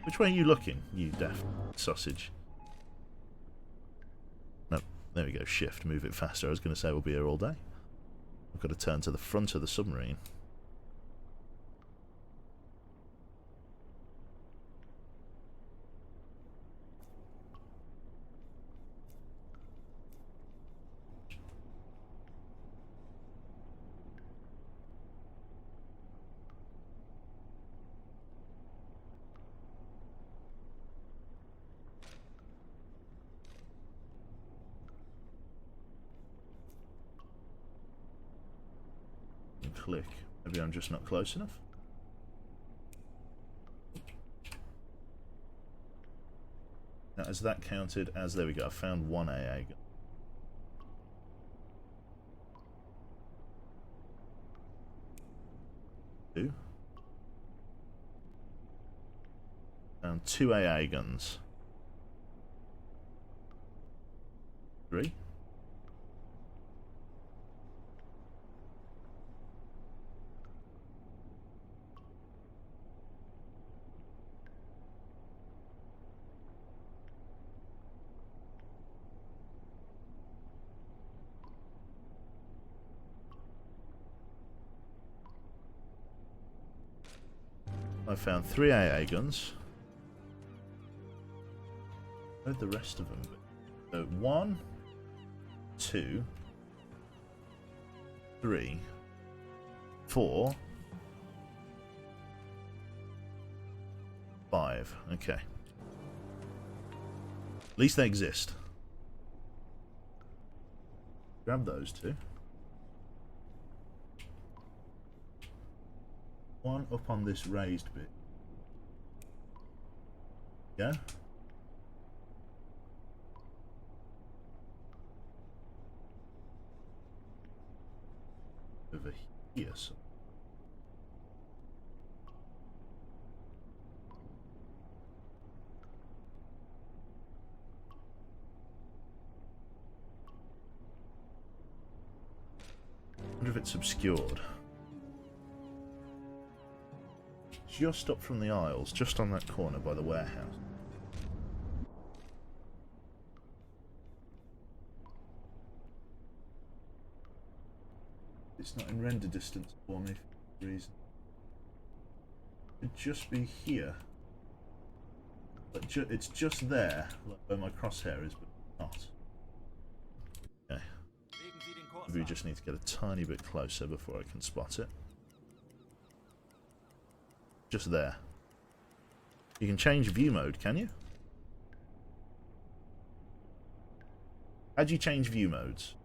A: which way are you looking, you daft sausage? No, there we go, shift, move it faster. I was going to say we'll be here all day. I've got to turn to the front of the submarine. Click. Maybe I'm just not close enough. Now, is that counted as... There we go, I found one AA gun. Two. Found two AA guns. Three. I found 3 AA guns. Where'd the rest of them be? So 1, 2, 3, 4, 5. Okay. At least they exist. Grab those two. one up on this raised bit. Yeah? Over here, so. I wonder if it's obscured. Just up from the aisles, just on that corner by the warehouse. It's not in render distance for me for some reason. It'd just be here. But it's just there, like where my crosshair is, but not. Okay. Maybe we just need to get a tiny bit closer before I can spot it. Just there. You can change view mode, can you? How do you change view modes?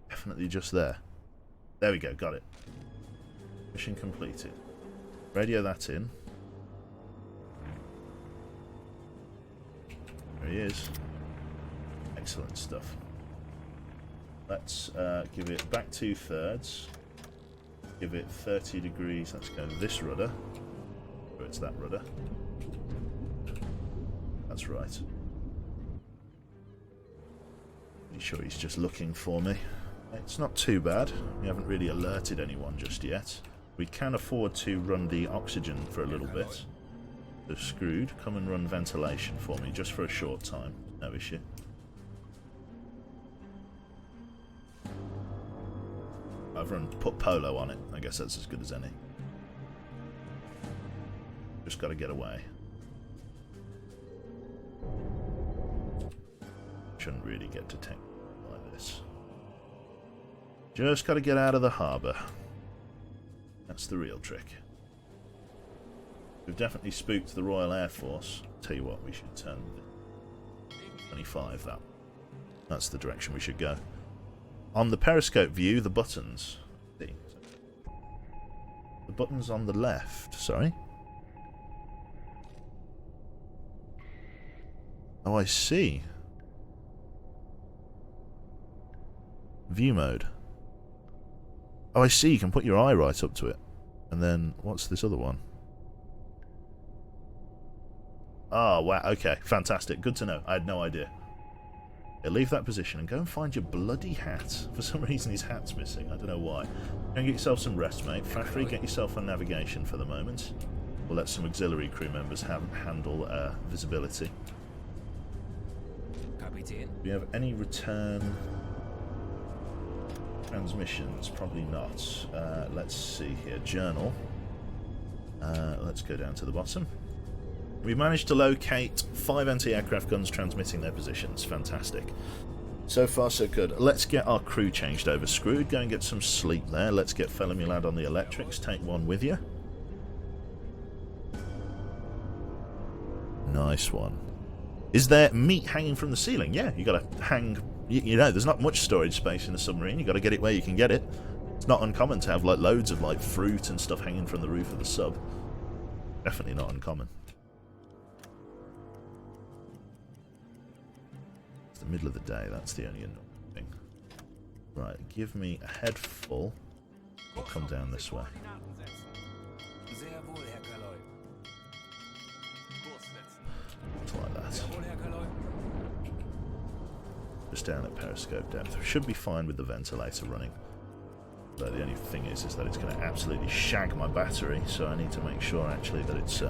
A: Definitely just there. There we go, got it. Mission completed. Radio that in. There he is. Excellent stuff. Let's give it back 2/3. Give it 30 degrees. Let's go this rudder. Oh, it's that rudder. That's right. Pretty sure he's just looking for me. It's not too bad. We haven't really alerted anyone just yet. We can afford to run the oxygen for a little bit. So Screwed, come and run ventilation for me just for a short time. No issue. I've put Polo on it. I guess that's as good as any. Just got to get away. Shouldn't really get detected like this. Just got to get out of the harbour. That's the real trick. We've definitely spooked the Royal Air Force. Tell you what, we should turn 25 that. That's the direction we should go. On the periscope view, the buttons. See? The buttons on the left, sorry. Oh, I see. View mode. Oh, I see. You can put your eye right up to it. And then, what's this other one? Oh, wow. Okay, fantastic. Good to know. I had no idea. Yeah, leave that position and go and find your bloody hat. For some reason, his hat's missing. I don't know why. Go and get yourself some rest, mate. Factory, get yourself on navigation for the moment. We'll let some auxiliary crew members handle visibility. Do we have any return transmissions? Probably not. Let's see here. Journal. Let's go down to the bottom. We managed to locate 5 anti-aircraft guns transmitting their positions. Fantastic. So far, so good. Let's get our crew changed over. Screwed. Go and get some sleep there. Let's get Fellomy Lad on the electrics. Take one with you. Nice one. Is there meat hanging from the ceiling? Yeah, you got to hang. You know, there's not much storage space in a submarine. You got to get it where you can get it. It's not uncommon to have like loads of like fruit and stuff hanging from the roof of the sub. Definitely not uncommon. It's the middle of the day. That's the only annoying thing. Right, give me a head full. I'll come down this way. Like that. Just down at periscope depth. We should be fine with the ventilator running. But the only thing is that it's going to absolutely shag my battery, so I need to make sure actually that it's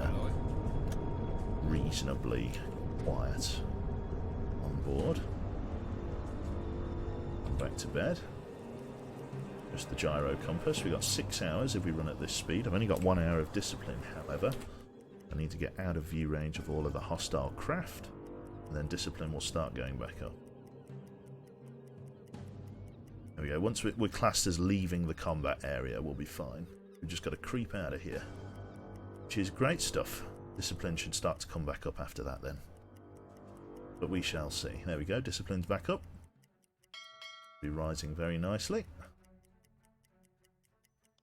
A: reasonably quiet on board. Back to bed. Just the gyro compass. We've got 6 hours if we run at this speed. I've only got 1 hour of discipline, however. I need to get out of view range of all of the hostile craft, and then discipline will start going back up. There we go. Once we're classed as leaving the combat area, we'll be fine. We've just got to creep out of here, which is great stuff. Discipline should start to come back up after that then. But we shall see. There we go, discipline's back up. Be rising very nicely.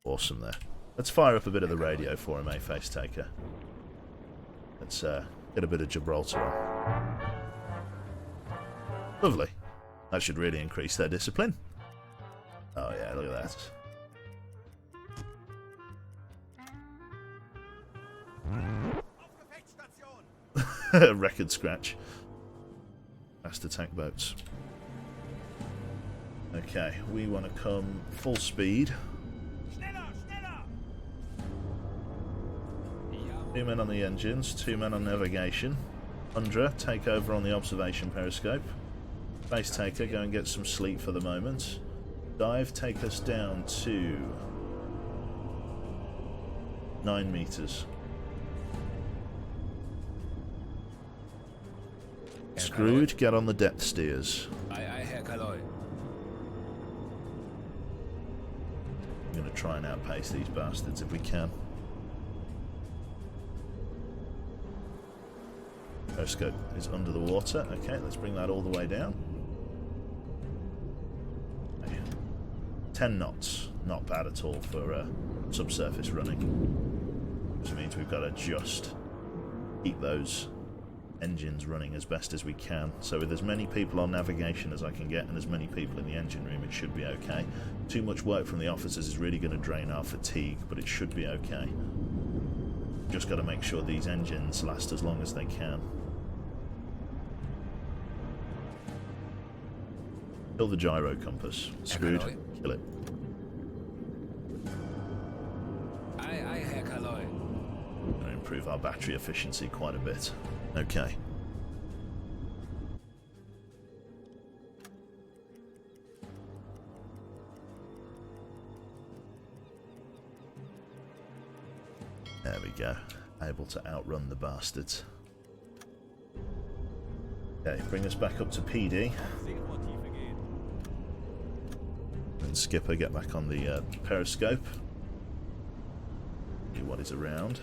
A: Awesome there. Let's fire up a bit of the radio for him, Face Taker. Let's get a bit of Gibraltar on. Lovely. That should really increase their discipline. Oh yeah, look at that. Record scratch. Fast attack boats. Okay, we want to come full speed. 2 men on the engines, 2 men on navigation. Undra, take over on the observation periscope. Face Taker, go and get some sleep for the moment. Dive, take us down to 9 meters. Screwed, get on the depth steers. I'm going to try and outpace these bastards if we can. Periscope is under the water. Okay, let's bring that all the way down. 10 knots. Not bad at all for subsurface running. Which means we've got to just keep those engines running as best as we can. So with as many people on navigation as I can get and as many people in the engine room, it should be okay. Too much work from the officers is really going to drain our fatigue, but it should be okay. Just got to make sure these engines last as long as they can. Kill the gyro compass. Screwed. Kill it. Going to improve our battery efficiency quite a bit. Okay. There we go. Able to outrun the bastards. Okay, bring us back up to PD. And Skipper, get back on the periscope. See what is around.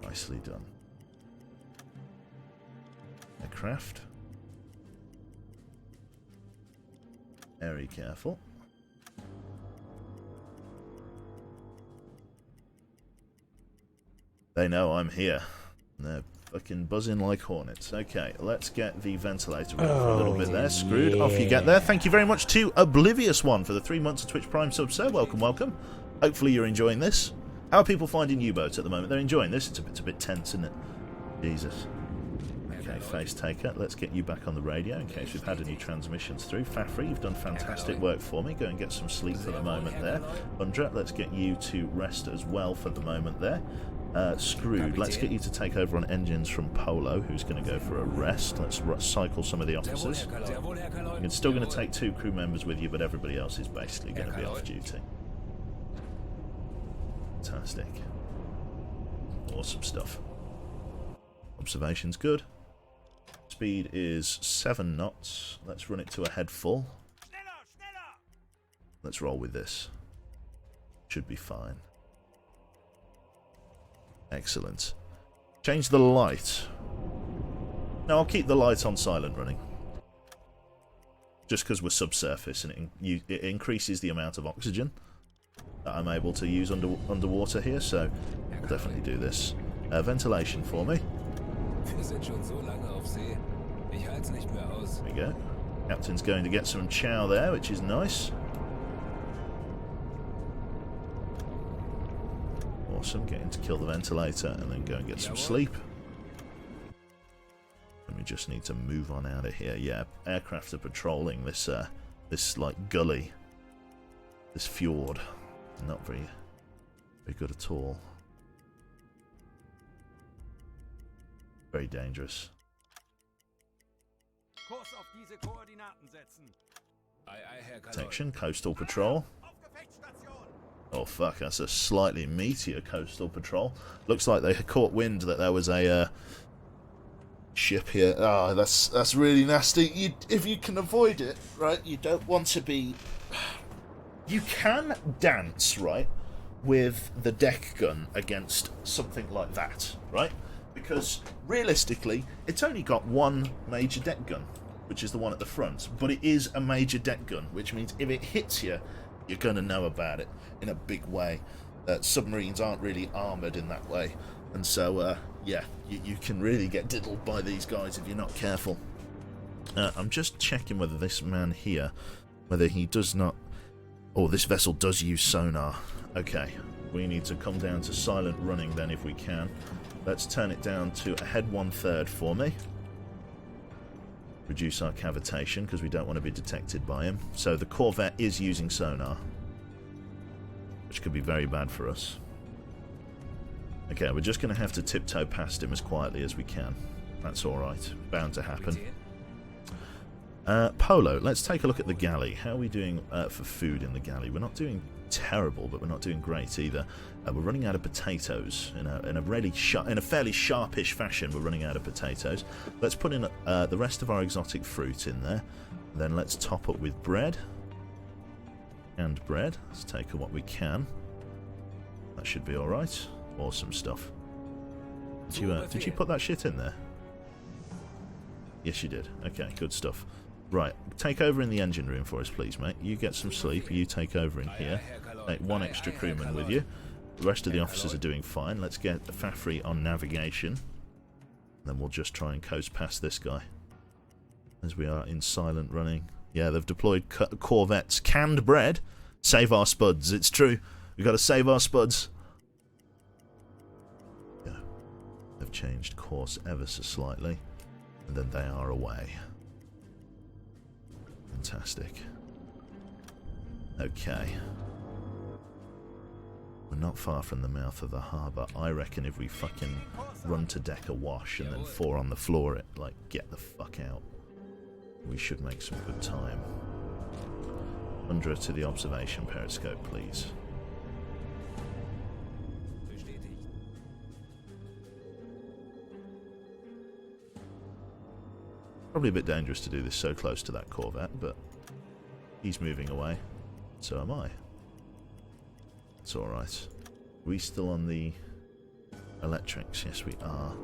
A: Nicely done. Aircraft. Very careful. They know I'm here. They're fucking buzzing like hornets. Okay, let's get the ventilator running for a little bit there. Screwed. Off you get there. Thank you very much to Oblivious One for the 3 months of Twitch Prime sub, sir. Welcome, welcome. Hopefully you're enjoying this. How are people finding UbOAT at the moment? They're enjoying this. It's a bit tense, isn't it? Jesus. Okay, Face Taker, let's get you back on the radio in case we've had any transmissions through. Fafri, you've done fantastic work for me. Go and get some sleep for the moment there. Undra, let's get you to rest as well for the moment there. Screwed, let's get you to take over on engines from Polo, who's going to go for a rest. Let's cycle some of the officers. You're still going to take 2 crew members with you, but everybody else is basically going to be off duty. Fantastic. Awesome stuff. Observation's good. Speed is 7 knots. Let's run it to a head full. Let's roll with this. Should be fine. Excellent. Change the light. No, I'll keep the light on silent running. Just because we're subsurface and it increases the amount of oxygen that I'm able to use underwater here, so I'll definitely do this. Ventilation for me. There we go. Captain's going to get some chow there, which is nice. Awesome, getting to kill the ventilator and then go and get some sleep. And we just need to move on out of here. Yeah, aircraft are patrolling this this like gully, this fjord. Not very good at all. Very dangerous. Protection, coastal patrol. Oh fuck, that's a slightly meatier coastal patrol. Looks like they caught wind that there was a ship here. Ah, that's really nasty. If you can avoid it, right? You don't want to be. You can dance, right, with the deck gun against something like that, right? Because realistically, it's only got one major deck gun, which is the one at the front, but it is a major deck gun, which means if it hits you, you're going to know about it in a big way. Submarines aren't really armoured in that way, and so, yeah, you can really get diddled by these guys if you're not careful. I'm just checking whether this man here, whether he does not... Oh, this vessel does use sonar. Okay, we need to come down to silent running then if we can. Let's turn it down to a head 1/3 for me. Reduce our cavitation because we don't want to be detected by him. So the corvette is using sonar, which could be very bad for us. Okay, we're just going to have to tiptoe past him as quietly as we can. That's alright. Bound to happen. Polo, let's take a look at the galley. How are we doing for food in the galley? We're not doing terrible, but we're not doing great either. We're running out of potatoes in a fairly sharpish fashion. We're running out of potatoes. Let's put in the rest of our exotic fruit in there. Then let's top up with bread. And bread. Let's take what we can. That should be alright. Awesome stuff. Did you put that shit in there? Yes, you did. Okay, good stuff. Right, take over in the engine room for us, please, mate. You get some sleep. You take over in here. Take one extra crewman with you. The rest of the officers are doing fine. Let's get the Fafri on navigation. Then we'll just try and coast past this guy. As we are in silent running. Yeah, they've deployed corvettes. Canned bread. Save our spuds. It's true. We've got to save our spuds. Yeah. They've changed course ever so slightly. And then they are away. Fantastic. Okay. We're not far from the mouth of the harbour. I reckon if we fucking run to deck awash and then 4 on the floor it, like, get the fuck out. We should make some good time. Under to the observation periscope, please. Probably a bit dangerous to do this so close to that corvette, but he's moving away. So am I. It's alright. Are we still on the electrics? Yes, we are.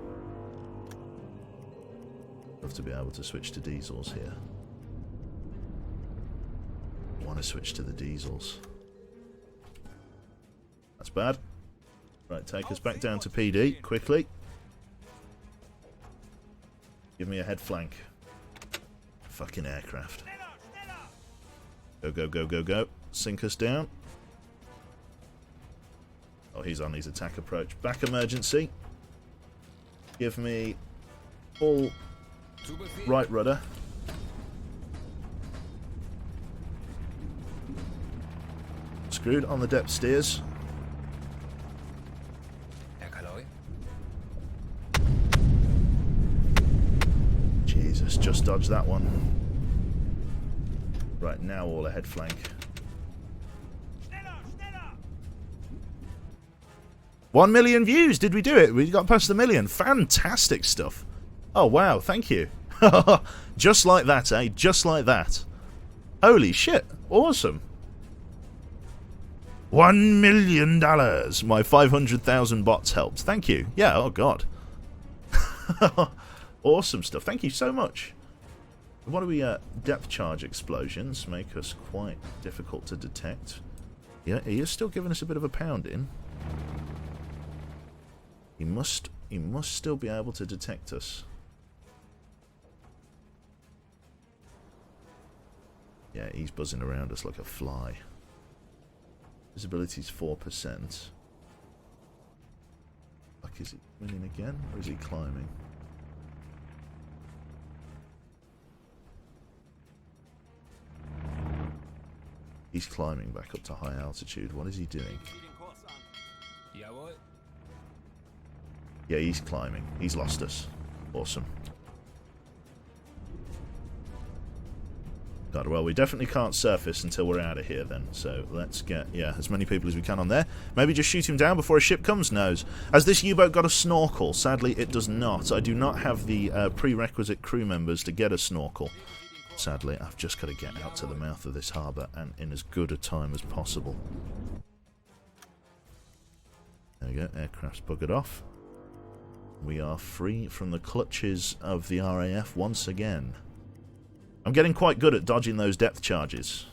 A: Love to be able to switch to diesels here. I want to switch to the diesels. That's bad. Right, take us back down to PD, quickly. Give me a head flank. Fucking aircraft. Go, go, go, go, go. Sink us down. Oh, he's on his attack approach. Back emergency. Give me full right rudder. Screwed on the depth steers. Jesus, just dodged that one. Right, now all ahead flank. 1 million views! Did we do it? We got past the million. Fantastic stuff. Oh, wow, thank you. Just like that, eh? Just like that. Holy shit. Awesome. $1 million. My 500,000 bots helped. Thank you. Yeah, oh god. Awesome stuff. Thank you so much. What do we... depth charge explosions make us quite difficult to detect. Yeah, he is still giving us a bit of a pounding. He must still be able to detect us. Yeah, he's buzzing around us like a fly. Visibility's 4%. Fuck, is he winning again? Or is he climbing? He's climbing back up to high altitude. What is he doing? Yeah, he's climbing. He's lost us. Awesome. God, well, we definitely can't surface until we're out of here then. So let's get, yeah, as many people as we can on there. Maybe just shoot him down before a ship comes, knows. Has this U-boat got a snorkel? Sadly, it does not. I do not have the prerequisite crew members to get a snorkel. Sadly, I've just got to get out to the mouth of this harbour and in as good a time as possible. There we go, aircraft's buggered off. We are free from the clutches of the RAF once again. I'm getting quite good at dodging those depth charges.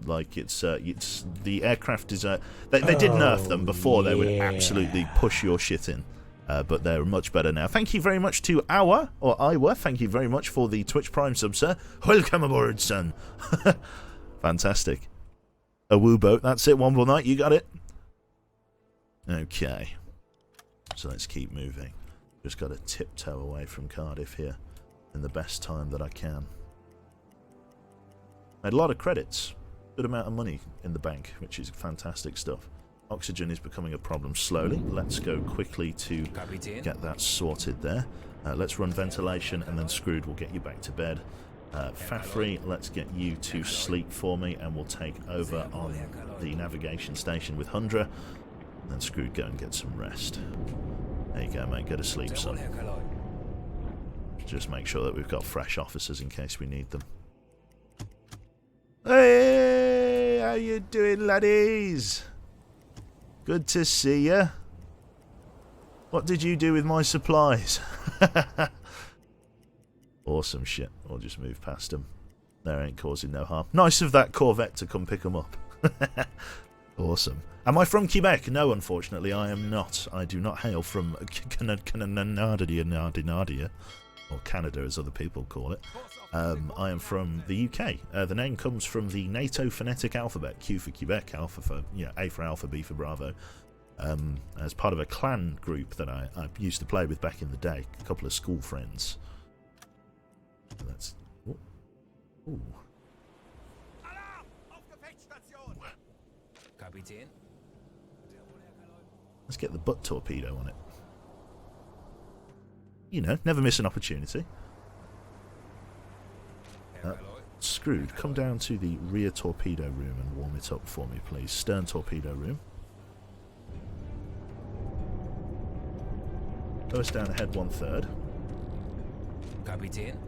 A: Like it's the aircraft is they did nerf them before. They would absolutely push your shit in, but they're much better now. Thank you very much to Iwa. Thank you very much for the Twitch Prime sub, sir. Welcome aboard, son. Fantastic. A UwUBOAT. That's it. Womble Knight. You got it. Okay. So let's keep moving. Just got to tiptoe away from Cardiff here in the best time that I can. Made a lot of credits, good amount of money in the bank, which is fantastic stuff. Oxygen is becoming a problem slowly. Let's go quickly to get that sorted there. Let's run ventilation, and then Screwed will get you back to bed. Fafri, let's get you to sleep for me, and we'll take over on the navigation station with Hundra. And then Screwed, go and get some rest. There you go, mate. Go to sleep, son. Just make sure that we've got fresh officers in case we need them. Hey, how you doing, laddies? Good to see ya. What did you do with my supplies? Awesome shit. I'll just move past them. They ain't causing no harm. Nice of that Corvette to come pick them up. Awesome. Am I from Quebec? No, unfortunately, I am not. I do not hail from Canada, or Canada as other people call it. I am from the UK. The name comes from the NATO phonetic alphabet. Q for Quebec, Alpha for, A for Alpha, B for Bravo. As part of a clan group that I used to play with back in the day. A couple of school friends. Let's... Ooh. Let's get the butt torpedo on it. You know, never miss an opportunity. Screwed, come down to the rear torpedo room and warm it up for me, please. Stern torpedo room. Go us down ahead 1/3.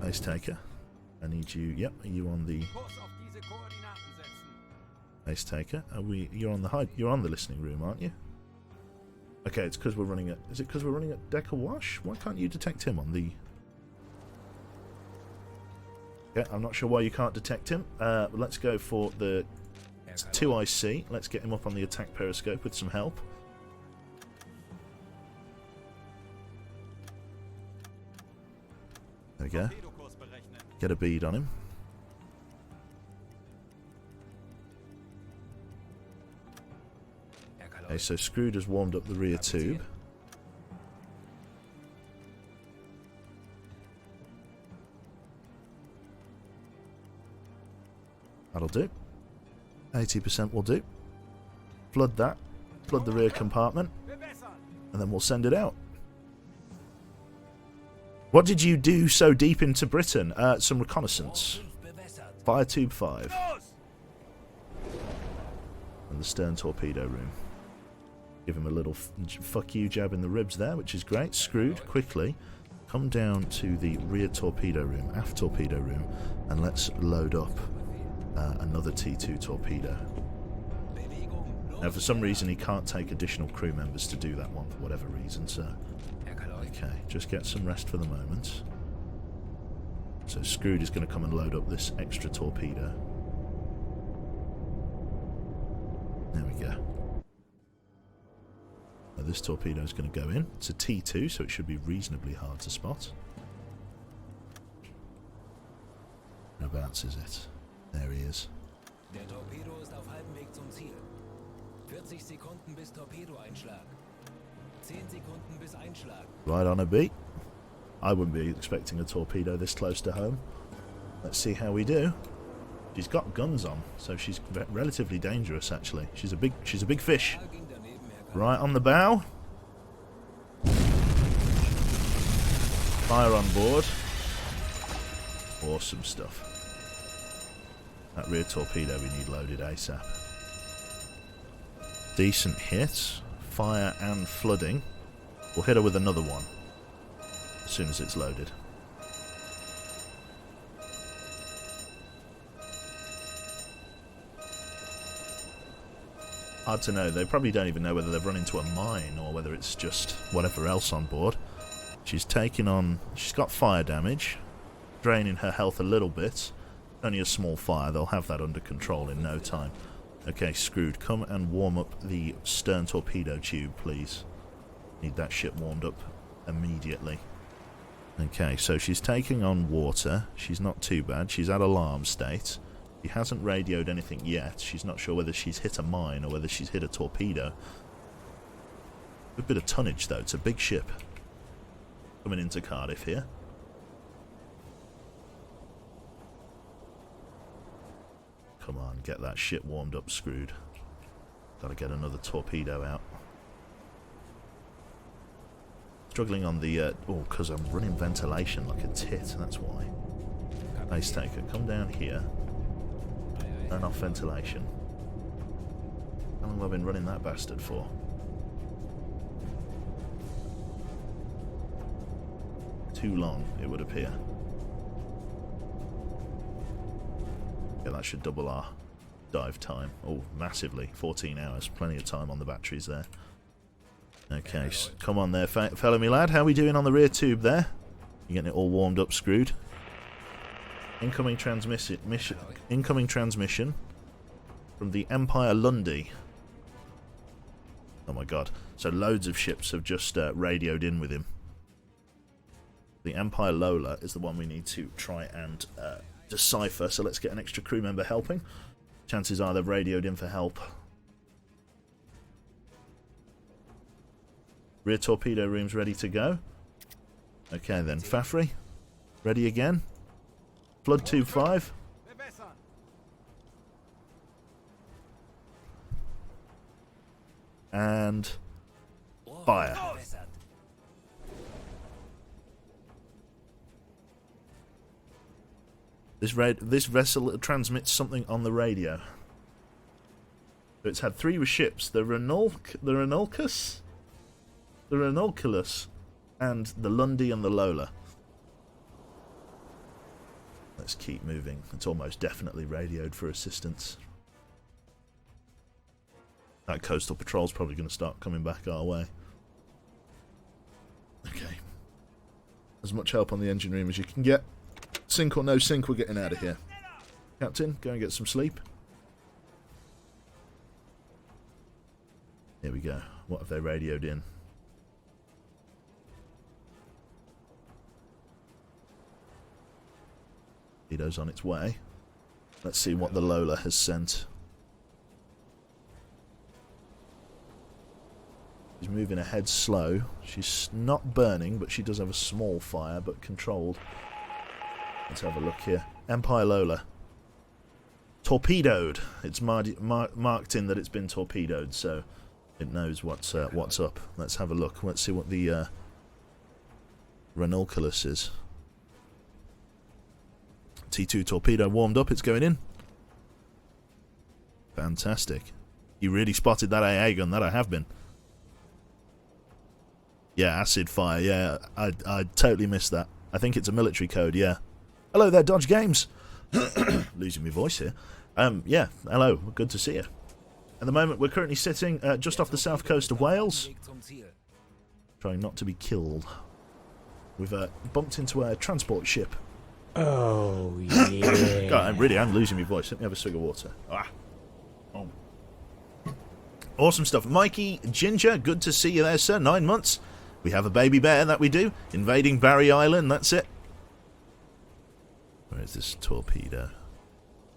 A: Ice taker. I need you. Yep, are you on the Ice taker? You're on the You're on the listening room, aren't you? Okay, it's because we're running at... Is it because we're running at Decker Wash? Why can't you detect him on the... Yeah, I'm not sure why you can't detect him. Let's go for the 2IC. Let's get him up on the attack periscope with some help. There we go. Get a bead on him. Okay, so Screwed has warmed up the rear tube. That'll do. 80% will do. Flood that. Flood the rear compartment. And then we'll send it out. What did you do so deep into Britain? Some reconnaissance. Fire tube 5. And the stern torpedo room. Give him a little fuck you jab in the ribs there, which is great. Screwed, quickly. Come down to the rear torpedo room, aft torpedo room, and let's load up another T2 torpedo. Now, for some reason, he can't take additional crew members to do that one, for whatever reason, so... Okay, just get some rest for the moment. So Screwed is going to come and load up this extra torpedo. There we go. Now this torpedo is going to go in. It's a T2, so it should be reasonably hard to spot. Whereabouts is it? There he is.
B: Der Torpedo ist auf halbem Weg zum Ziel. 40 Sekunden bis Torpedoeinschlag. 10 Sekunden bis Einschlag.
A: Right on a beat. I wouldn't be expecting a torpedo this close to home. Let's see how we do. She's got guns on, so she's relatively dangerous actually. She's a big fish. Right on the bow. Fire on board. Awesome stuff. That rear torpedo we need loaded ASAP. Decent hit. Fire and flooding. We'll hit her with another one as soon as it's loaded. Hard to know. They probably don't even know whether they've run into a mine or whether it's just whatever else on board. She's taking on... She's got fire damage, draining her health a little bit. Only a small fire. They'll have that under control in no time. Okay, Screwed. Come and warm up the stern torpedo tube, please. Need that ship warmed up immediately. Okay, so she's taking on water. She's not too bad. She's at alarm state. She hasn't radioed anything yet. She's not sure whether she's hit a mine or whether she's hit a torpedo. A bit of tonnage, though. It's a big ship. Coming into Cardiff here. Come on, get that ship warmed up, Screwed. Gotta get another torpedo out. Struggling on the... oh, because I'm running ventilation like a tit, that's why. Base taker, come down here. Turn off ventilation. How long have I been running that bastard for? Too long, it would appear. Yeah, that should double our dive time. Oh, massively. 14 hours. Plenty of time on the batteries there. Okay, come on there, fellow me lad. How are we doing on the rear tube there? You getting it all warmed up, Screwed? Incoming transmission from the Empire Lundy. Oh my god. So loads of ships have just radioed in with him. The Empire Lola is the one we need to try and decipher, so let's get an extra crew member helping. Chances are they've radioed in for help. Rear torpedo room's ready to go. Okay then, Fafry, ready again. Flood tube 5. And fire. This vessel transmits something on the radio. So it's had 3 ships: the Ranulculus, and the Lundy and the Lola. Let's keep moving. It's almost definitely radioed for assistance. That coastal patrol's probably going to start coming back our way. Okay. As much help on the engine room as you can get. Sink or no sink, we're getting out of here. Captain, go and get some sleep. Here we go. What have they radioed in? Torpedo's on its way. Let's see what the Lola has sent. She's moving ahead slow. She's not burning, but she does have a small fire, but controlled. Let's have a look here. Empire Lola. Torpedoed. It's marked in that it's been torpedoed, so it knows what's up. Let's have a look. Let's see what the Ranulculus is. T2 torpedo warmed up. It's going in. Fantastic. You really spotted that AA gun. That I have been. Yeah, acid fire. Yeah, I totally missed that. I think it's a military code. Yeah. Hello there, Dodge Games. Losing my voice here. Yeah, hello. Good to see you. At the moment, we're currently sitting just off the south coast of Wales, trying not to be killed. We've bumped into a transport ship.
C: Oh, yeah.
A: God, I'm losing my voice. Let me have a swig of water. Ah. Oh. Awesome stuff. Mikey Ginger, good to see you there, sir. 9 months. We have a baby bear, that we do. Invading Barry Island, that's it. Where is this torpedo?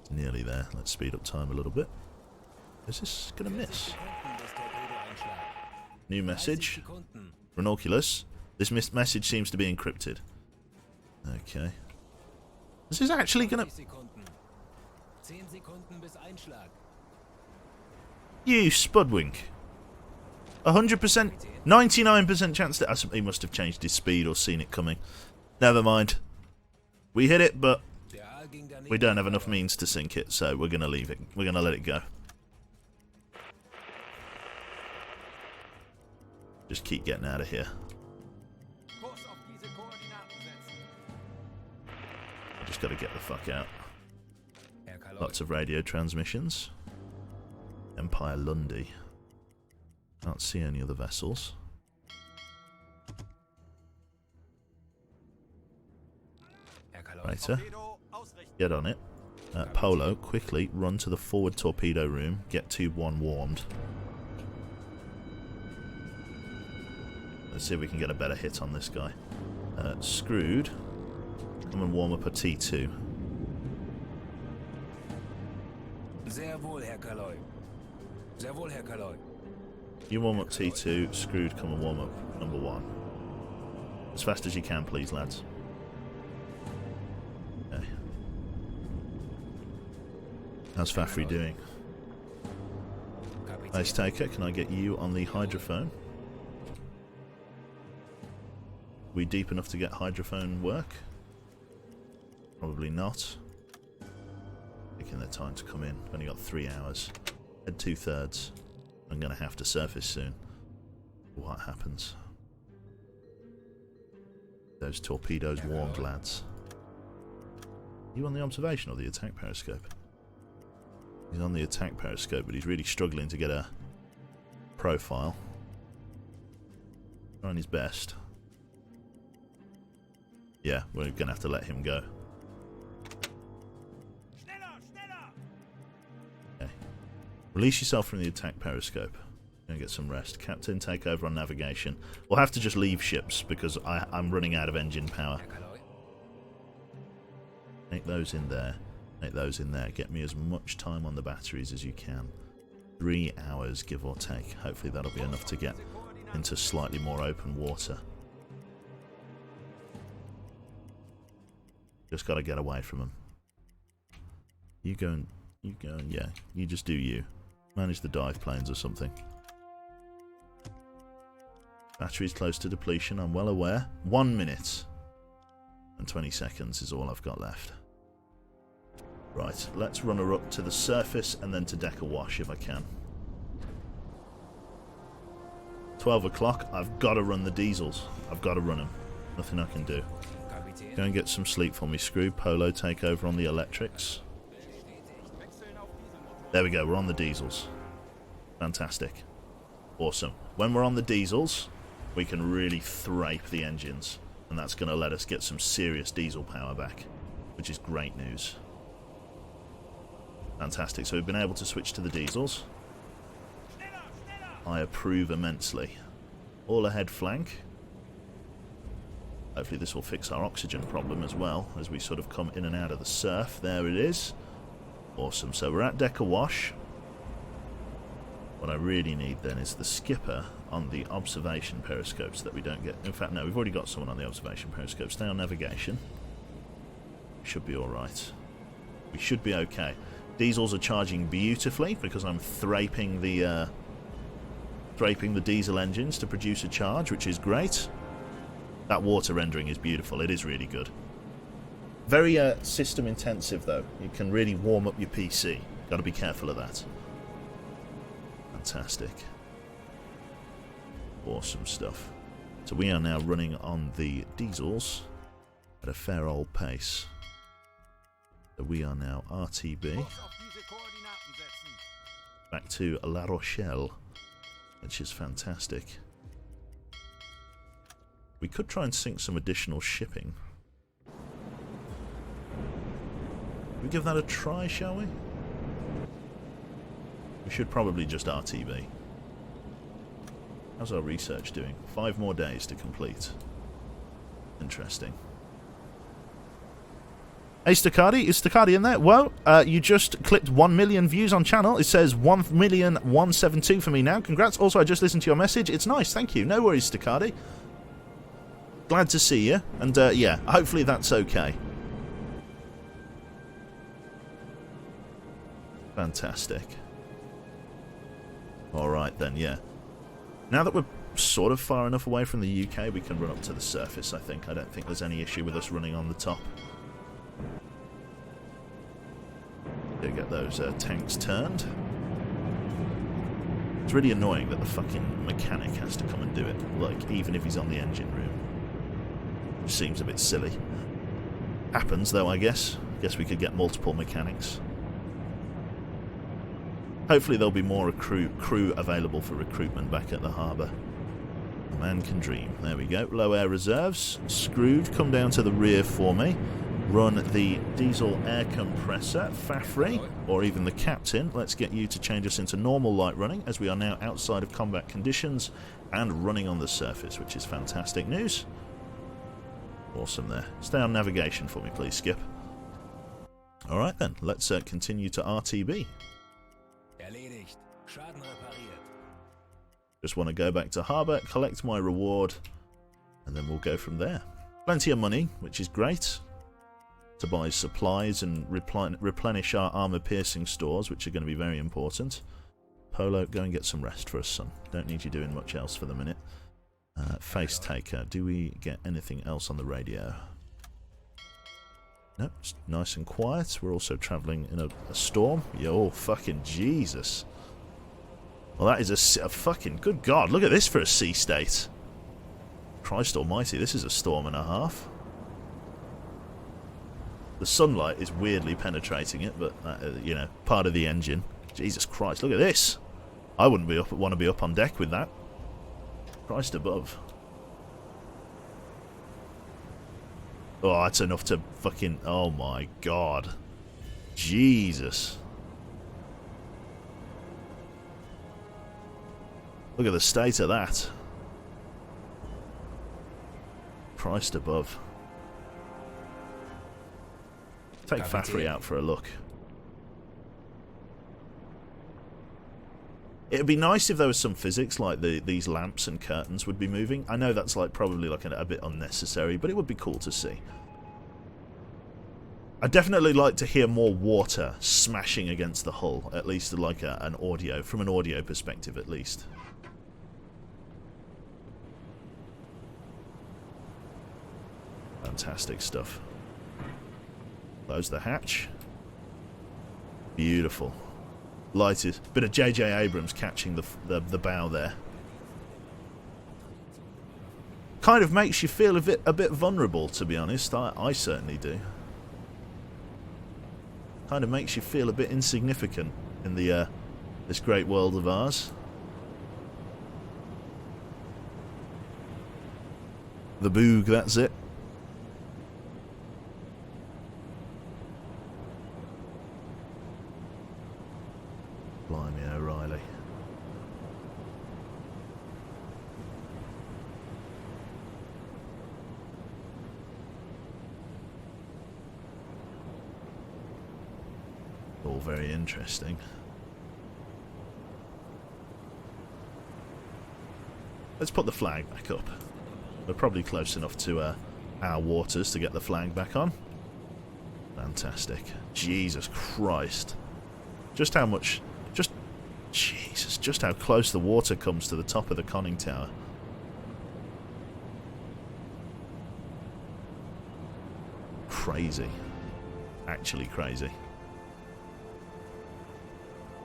A: It's nearly there. Let's speed up time a little bit. Is this going to miss? New message. Ranulculus. This message seems to be encrypted. Okay. This is actually going to... You spudwink. 100%, 99% chance that... He must have changed his speed or seen it coming. Never mind. We hit it, but
B: ging daneben.
A: We don't have enough means to sink it, so we're going to leave it. We're going to let it go. Just keep getting out of here.
B: Kurs auf diese Koordinaten setzen.
A: I just got to get the fuck out.
B: Herr Kaloi.
A: Lots of radio transmissions. Empire Lundy. Can't see any other vessels.
B: Herr Kaloi.
A: Later. Get on it. Polo, quickly run to the forward torpedo room. Get Tube 1 warmed. Let's see if we can get a better hit on this guy. Screwed. Come and warm up a T2.
B: Sehr wohl, Herr Kaloi. Sehr wohl, Herr Kaloi.
A: You warm up T2. Screwed, come and warm up number 1. As fast as you can, please, lads. Okay. How's Fafri doing? Ice Taker, can I get you on the hydrophone? We deep enough to get hydrophone work? Probably not. Taking their time to come in. Only got 3 hours. Head 2/3. I'm going to have to surface soon. What happens? Those torpedoes warmed, lads. You on the observation or the attack periscope? He's on the attack periscope, but he's really struggling to get a profile. Trying his best. Yeah, we're going to have to let him go. Okay. Release yourself from the attack periscope. Going to get some rest. Captain, take over on navigation. We'll have to just leave ships because I'm running out of engine power. Make those in there. Make those in there. Get me as much time on the batteries as you can. 3 hours, give or take. Hopefully that'll be enough to get into slightly more open water. Just got to get away from them. You go and yeah, you just do you. Manage the dive planes or something. Battery's close to depletion, I'm well aware. 1 minute and 20 seconds is all I've got left. Right, let's run her up to the surface and then to deck awash if I can. 12 o'clock, I've got to run the diesels. I've got to run them. Nothing I can do. Go and get some sleep for me, Screw. Polo, take over on the electrics. There we go, we're on the diesels. Fantastic. Awesome. When we're on the diesels, we can really thrape the engines. And that's going to let us get some serious diesel power back, which is great news. Fantastic. So we've been able to switch to the diesels. I approve immensely. All ahead flank. Hopefully this will fix our oxygen problem as well as we sort of come in and out of the surf. There it is. Awesome. So we're at deck awash. What I really need then is the skipper on the observation periscopes that we don't get. In fact, no, we've already got someone on the observation periscope. Stay on navigation. Should be alright. We should be okay. Diesels are charging beautifully because I'm thraping the diesel engines to produce a charge, which is great. That water rendering is beautiful. It is really good. Very system intensive though. You can really warm up your PC. Got to be careful of that. Fantastic. Awesome stuff. So we are now running on the diesels at a fair old pace. So we are now RTB. Back to La Rochelle, which is fantastic. We could try and sink some additional shipping. We give that a try, shall we? We should probably just RTB. How's our research doing? 5 more days to complete. Interesting. Hey Staccardi, is Staccardi in there? Well, you just clipped 1 million views on channel. It says 1,172,000 for me now. Congrats. Also, I just listened to your message. It's nice, thank you. No worries, Staccardi. Glad to see you. And yeah, hopefully that's okay. Fantastic. Alright then, yeah. Now that we're sort of far enough away from the UK, we can run up to the surface, I think. I don't think there's any issue with us running on the top. to get those tanks turned. It's really annoying that the fucking mechanic has to come and do it, like, even if he's on the engine room. Which seems a bit silly. Happens, though, I guess. Guess we could get multiple mechanics. Hopefully there'll be more crew available for recruitment back at the harbour. A man can dream. There we go. Low air reserves. Screwed, come down to the rear for me. Run the diesel air compressor, Fafri, or even the captain. Let's get you to change us into normal light running, as we are now outside of combat conditions and running on the surface, which is fantastic news. Awesome there. Stay on navigation for me, please, Skip. Alright then, let's continue to RTB.
B: Erledigt. Schaden repariert.
A: Just want to go back to harbour, collect my reward, and then we'll go from there. Plenty of money, which is great, to buy supplies and replenish our armour-piercing stores, which are going to be very important. Polo, go and get some rest for us, son. Don't need you doing much else for the minute. Face taker, do we get anything else on the radio? No, it's nice and quiet. We're also travelling in a storm. Yo, fucking Jesus. Well, that is a fucking... Good God, look at this for a sea state. Christ almighty, this is a storm and a half. The sunlight is weirdly penetrating it, but, you know, part of the engine. Jesus Christ, look at this. I wouldn't want to be up on deck with that. Christ above. Oh, that's enough to fucking... Oh my God. Jesus. Look at the state of that. Christ above. Take Fafri out for a look. It'd be nice if there was some physics, like these lamps and curtains would be moving. I know that's like probably like a bit unnecessary, but it would be cool to see. I'd definitely like to hear more water smashing against the hull, at least like an audio, from an audio perspective at least. Fantastic stuff. Close the hatch. Beautiful. Lighted. Bit of J.J. Abrams catching the bow there. Kind of makes you feel a bit vulnerable, to be honest. I certainly do. Kind of makes you feel a bit insignificant in the this great world of ours. The boog, that's it. Blimey O'Reilly. All very interesting. Let's put the flag back up. We're probably close enough to our waters to get the flag back on. Fantastic. Jesus Christ. Just how much... Jesus, just how close the water comes to the top of the conning tower. Crazy. Actually crazy.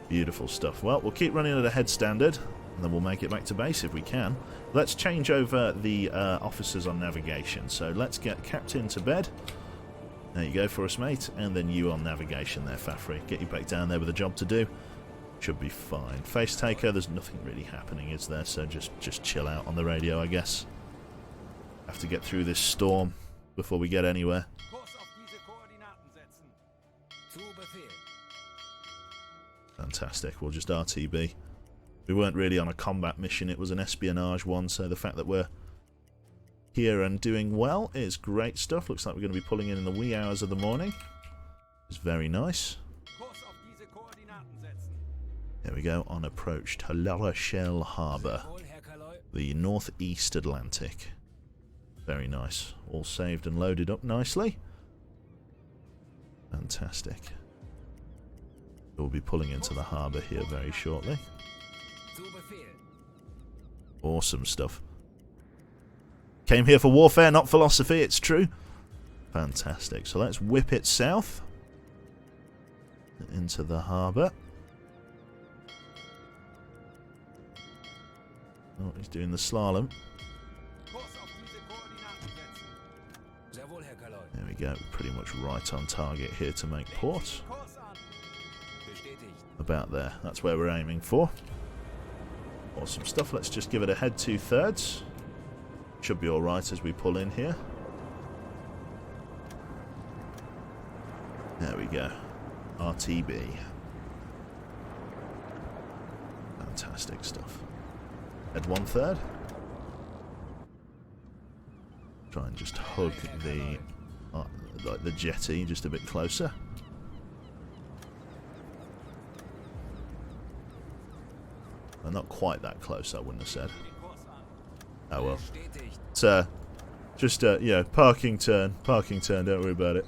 A: Beautiful stuff. Well, we'll keep running at a head standard, and then we'll make it back to base if we can. Let's change over the officers on navigation. So let's get Captain to bed. There you go for us, mate. And then you on navigation there, Fafri. Get you back down there with a job to do. Should be fine. Face taker, there's nothing really happening, is there? So just chill out on the radio, I guess. Have to get through this storm before we get anywhere. Fantastic. We'll just RTB. We weren't really on a combat mission, it was an espionage one, so the fact that we're here and doing well is great stuff. Looks like we're going to be pulling in the wee hours of the morning. It's very nice. There we go, on approach to La Rochelle Harbour, the northeast Atlantic. Very nice. All saved and loaded up nicely. Fantastic. We'll be pulling into the harbour here very shortly. Awesome stuff. Came here for warfare, not philosophy, it's true. Fantastic. So let's whip it south. into the harbour. Oh, he's doing the slalom.
B: Sehr wohl, Herr Kaloy.
A: There we go, pretty much right on target here to make port.
B: Bestätigt.
A: About there, that's where we're aiming for. Awesome stuff, let's just give it a head 2/3. Should be alright as we pull in here. There we go. RTB. Fantastic stuff. Head 1/3. Try and just hug the like the jetty just a bit closer. Well, not quite that close, I wouldn't have said. Oh well.
B: Bestätigt.
A: It's just yeah, parking turn, don't worry about it.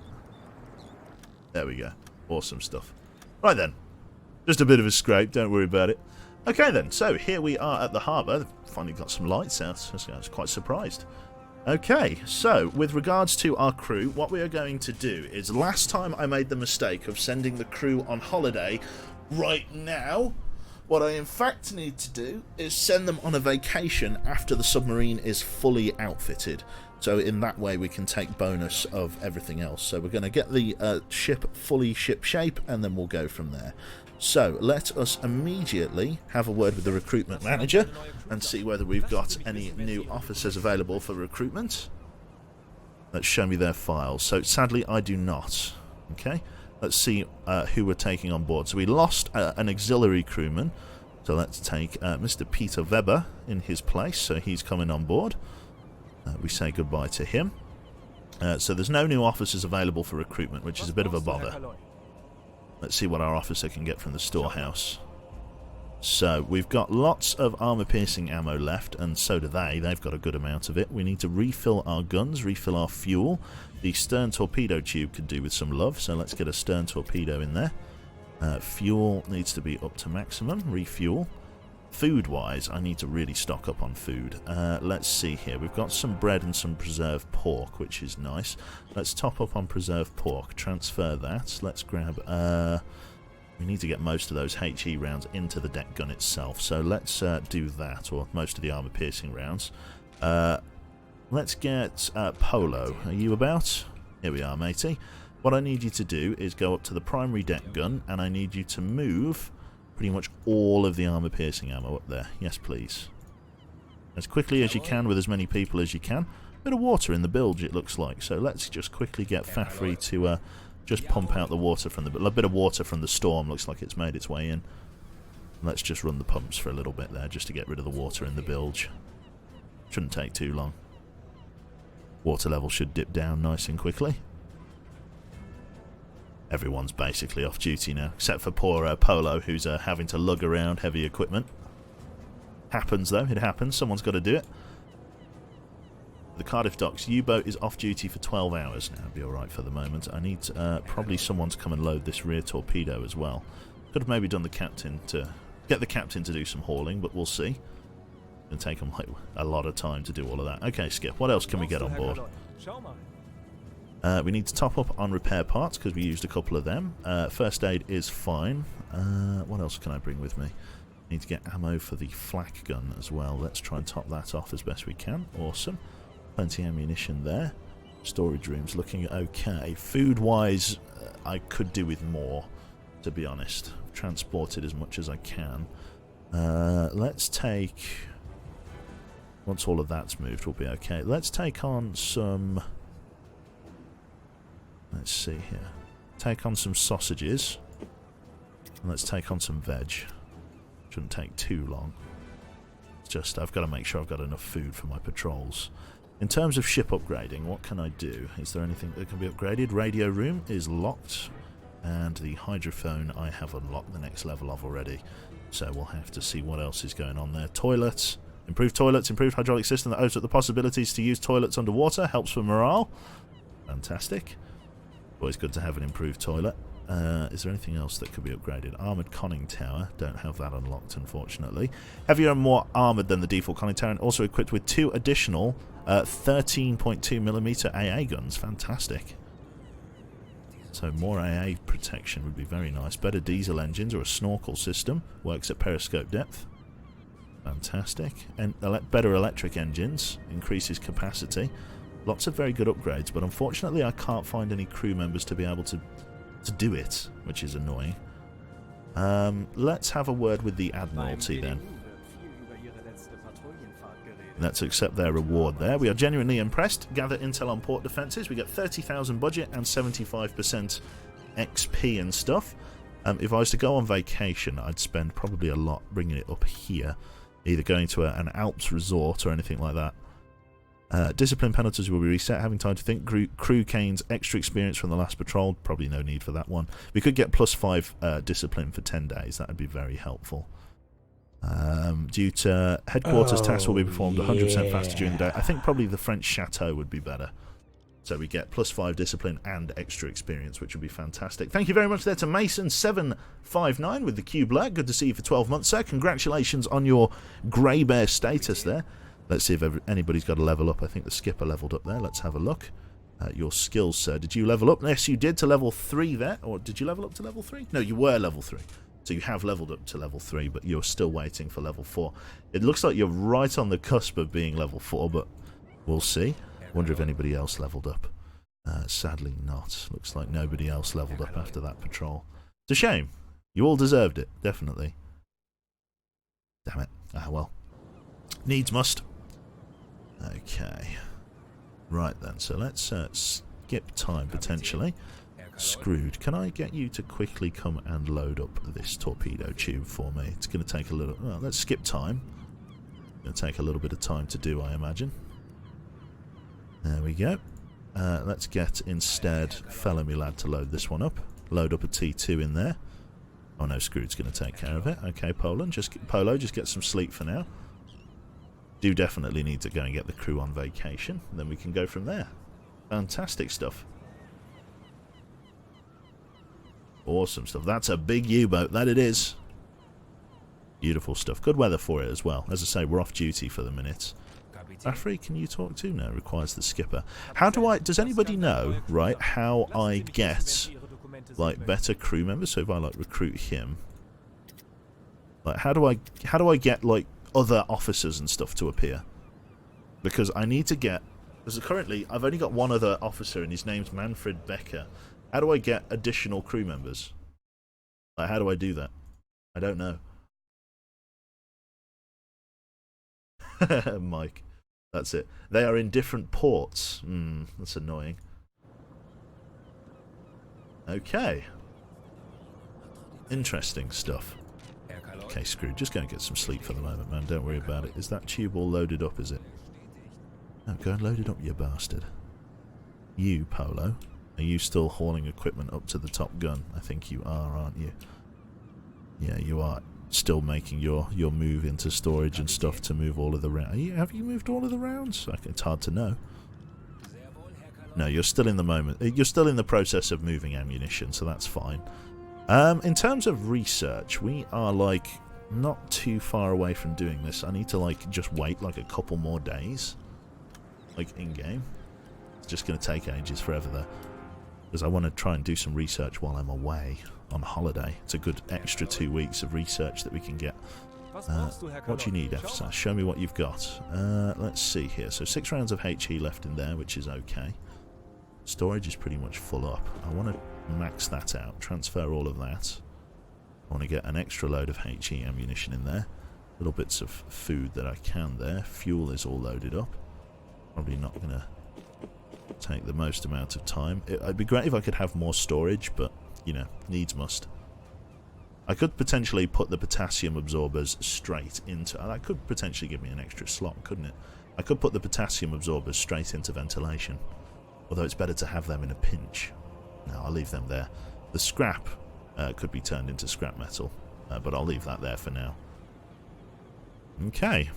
A: There we go. Awesome stuff. Right then. Just a bit of a scrape, don't worry about it. Okay then, so here we are at the harbour. Finally got some lights out. I was quite surprised. Okay, so with regards to our crew, what we are going to do is, last time I made the mistake of sending the crew on holiday. Right now, what I in fact need to do is send them on a vacation after the submarine is fully outfitted. So in that way we can take bonus of everything else. So we're going to get the ship fully ship-shape and then we'll go from there. So let us immediately have a word with the recruitment manager and see whether we've got any new officers available for recruitment. Let's show me their files. So sadly I do not. Okay, let's see who we're taking on board. So we lost an auxiliary crewman. So let's take Mr. Peter Weber in his place. So he's coming on board. We say goodbye to him. So there's no new officers available for recruitment, which is a bit of a bother. Let's see what our officer can get from the storehouse. So we've got lots of armor-piercing ammo left, and so do they. They've got a good amount of it. We need to refill our guns, refill our fuel. The stern torpedo tube could do with some love, so let's get a stern torpedo in there. Fuel needs to be up to maximum. Refuel. Food-wise, I need to really stock up on food. Let's see here. We've got some bread and some preserved pork, which is nice. Let's top up on preserved pork. Transfer that. Let's grab... we need to get most of those HE rounds into the deck gun itself. So let's do that, or most of the armor-piercing rounds. Let's get Polo. Are you about? Here we are, matey. What I need you to do is go up to the primary deck gun, and I need you to move... pretty much all of the armor-piercing ammo up there. Yes, please. As quickly as you can with as many people as you can. Bit of water in the bilge, it looks like. So let's just quickly get Fafry to just pump out the water from the... a bit of water from the storm. Looks like it's made its way in. Let's just run the pumps for a little bit there, just to get rid of the water in the bilge. Shouldn't take too long. Water level should dip down nice and quickly. Everyone's basically off duty now, except for poor Polo, who's having to lug around heavy equipment. Happens though, it happens, someone's got to do it. The Cardiff Docks U-boat is off duty for 12 hours now, it'll be alright for the moment. I need probably someone to come and load this rear torpedo as well. Could have maybe done the captain to... get the captain to do some hauling, but we'll see. It'll take them like a lot of time to do all of that. Okay, Skip, what else can we get on board? We need to top up on repair parts because we used a couple of them. First aid is fine. What else can I bring with me? Need to get ammo for the flak gun as well. Let's try and top that off as best we can. Awesome. Plenty of ammunition there. Storage room's looking okay. Food-wise, I could do with more, to be honest. I've transported as much as I can. Let's take... once all of that's moved, we'll be okay. Let's take on some... let's see here. Take on some sausages. And let's take on some veg. Shouldn't take too long. It's just I've got to make sure I've got enough food for my patrols. In terms of ship upgrading, what can I do? Is there anything that can be upgraded? Radio room is locked. And the hydrophone I have unlocked the next level of already. So we'll have to see what else is going on there. Toilets. Improved toilets, improved hydraulic system that opens up the possibilities to use toilets underwater. Helps for morale. Fantastic. Always good to have an improved toilet. Is there anything else that could be upgraded? Armoured conning tower. Don't have that unlocked, unfortunately. Heavier and more armoured than the default conning tower, and also equipped with 2 additional 13.2mm AA guns. Fantastic. So more AA protection would be very nice. Better diesel engines or a snorkel system. Works at periscope depth. Fantastic. And better electric engines. Increases capacity. Lots of very good upgrades, but unfortunately I can't find any crew members to be able to do it, which is annoying. Let's have a word with the Admiralty then. Let's accept their reward there. We are genuinely impressed. Gather intel on port defences. We get 30,000 budget and 75% XP and stuff. If I was to go on vacation, I'd spend probably a lot bringing it up here. Either going to an Alps resort or anything like that. Discipline penalties will be reset. Having time to think. Crew gains extra experience from the last patrol. Probably no need for that one. We could get +5 discipline for 10 days. That would be very helpful. Due to headquarters, tasks will be performed 100% faster during the day. I think probably the French chateau would be better. So we get +5 discipline and extra experience, which would be fantastic. Thank you very much there to Mason759 with the cube alert. Good to see you for 12 months, sir. Congratulations on your grey bear status there. Let's see if anybody's got a level up. I think the skipper leveled up there. Let's have a look. Your skills, sir. Did you level up? Yes, you did, to level 3 there. Or did you level up to level 3? No, you were level 3. So you have leveled up to level 3, but you're still waiting for level 4. It looks like you're right on the cusp of being level 4, but we'll see. Wonder if anybody else leveled up. Sadly not. Looks like nobody else leveled up after that patrol. It's a shame. You all deserved it, definitely. Damn it. Ah, well. Needs must. Okay. Right then, so let's skip time potentially. Screwed. Can I get you to quickly come and load up this torpedo tube for me? It's going to take a little... Well, let's skip time. It's going to take a little bit of time to do, I imagine. There we go. Let's get instead fellow me lad to load this one up. Load up a T2 in there. Oh no, Screwed's going to take care of it. Okay, Polo, just get some sleep for now. Do definitely need to go and get the crew on vacation. Then we can go from there. Fantastic stuff. Awesome stuff. That's a big U-boat, that it is. Beautiful stuff. Good weather for it as well. As I say, we're off duty for the minute. Afri, can you talk to? No, requires the skipper. How do I... Does anybody know, right, how I get, like, better crew members? So if I, like, recruit him... Like, how do I get, like, other officers and stuff to appear? Because I need to get... Because currently, I've only got one other officer, and his name's Manfred Becker. How do I get additional crew members? Like, how do I do that? I don't know. Mike. That's it. They are in different ports. That's annoying. Okay. Interesting stuff. Okay, Screwed. Just go and get some sleep for the moment, man. Don't worry about it. Is that tube all loaded up, is it? No, go and load it up, you bastard. You, Polo. Are you still hauling equipment up to the Top Gun? I think you are, aren't you? Yeah, you are still making your move into storage and stuff to move all of the rounds. Have you moved all of the rounds? It's hard to know. No, you're still in the moment. You're still in the process of moving ammunition, so that's fine. In terms of research, we are, like, not too far away from doing this. I need to, like, just wait, like, a couple more days. Like, in-game. It's just going to take ages forever, though. Because I want to try and do some research while I'm away on holiday. It's a good extra 2 weeks of research that we can get. What do you need, FSA? Show me what you've got. Let's see here. So 6 rounds of HE left in there, which is okay. Storage is pretty much full up. I want to max that out. Transfer all of that. I want to get an extra load of HE ammunition in there. Little bits of food that I can there. Fuel is all loaded up. Probably not going to take the most amount of time. It'd be great if I could have more storage, but, you know, needs must. I could potentially put the potassium absorbers straight into... That could potentially give me an extra slot, couldn't it? I could put the potassium absorbers straight into ventilation. Although it's better to have them in a pinch. No, I'll leave them there. The scrap could be turned into scrap metal, but I'll leave that there for now. Okay.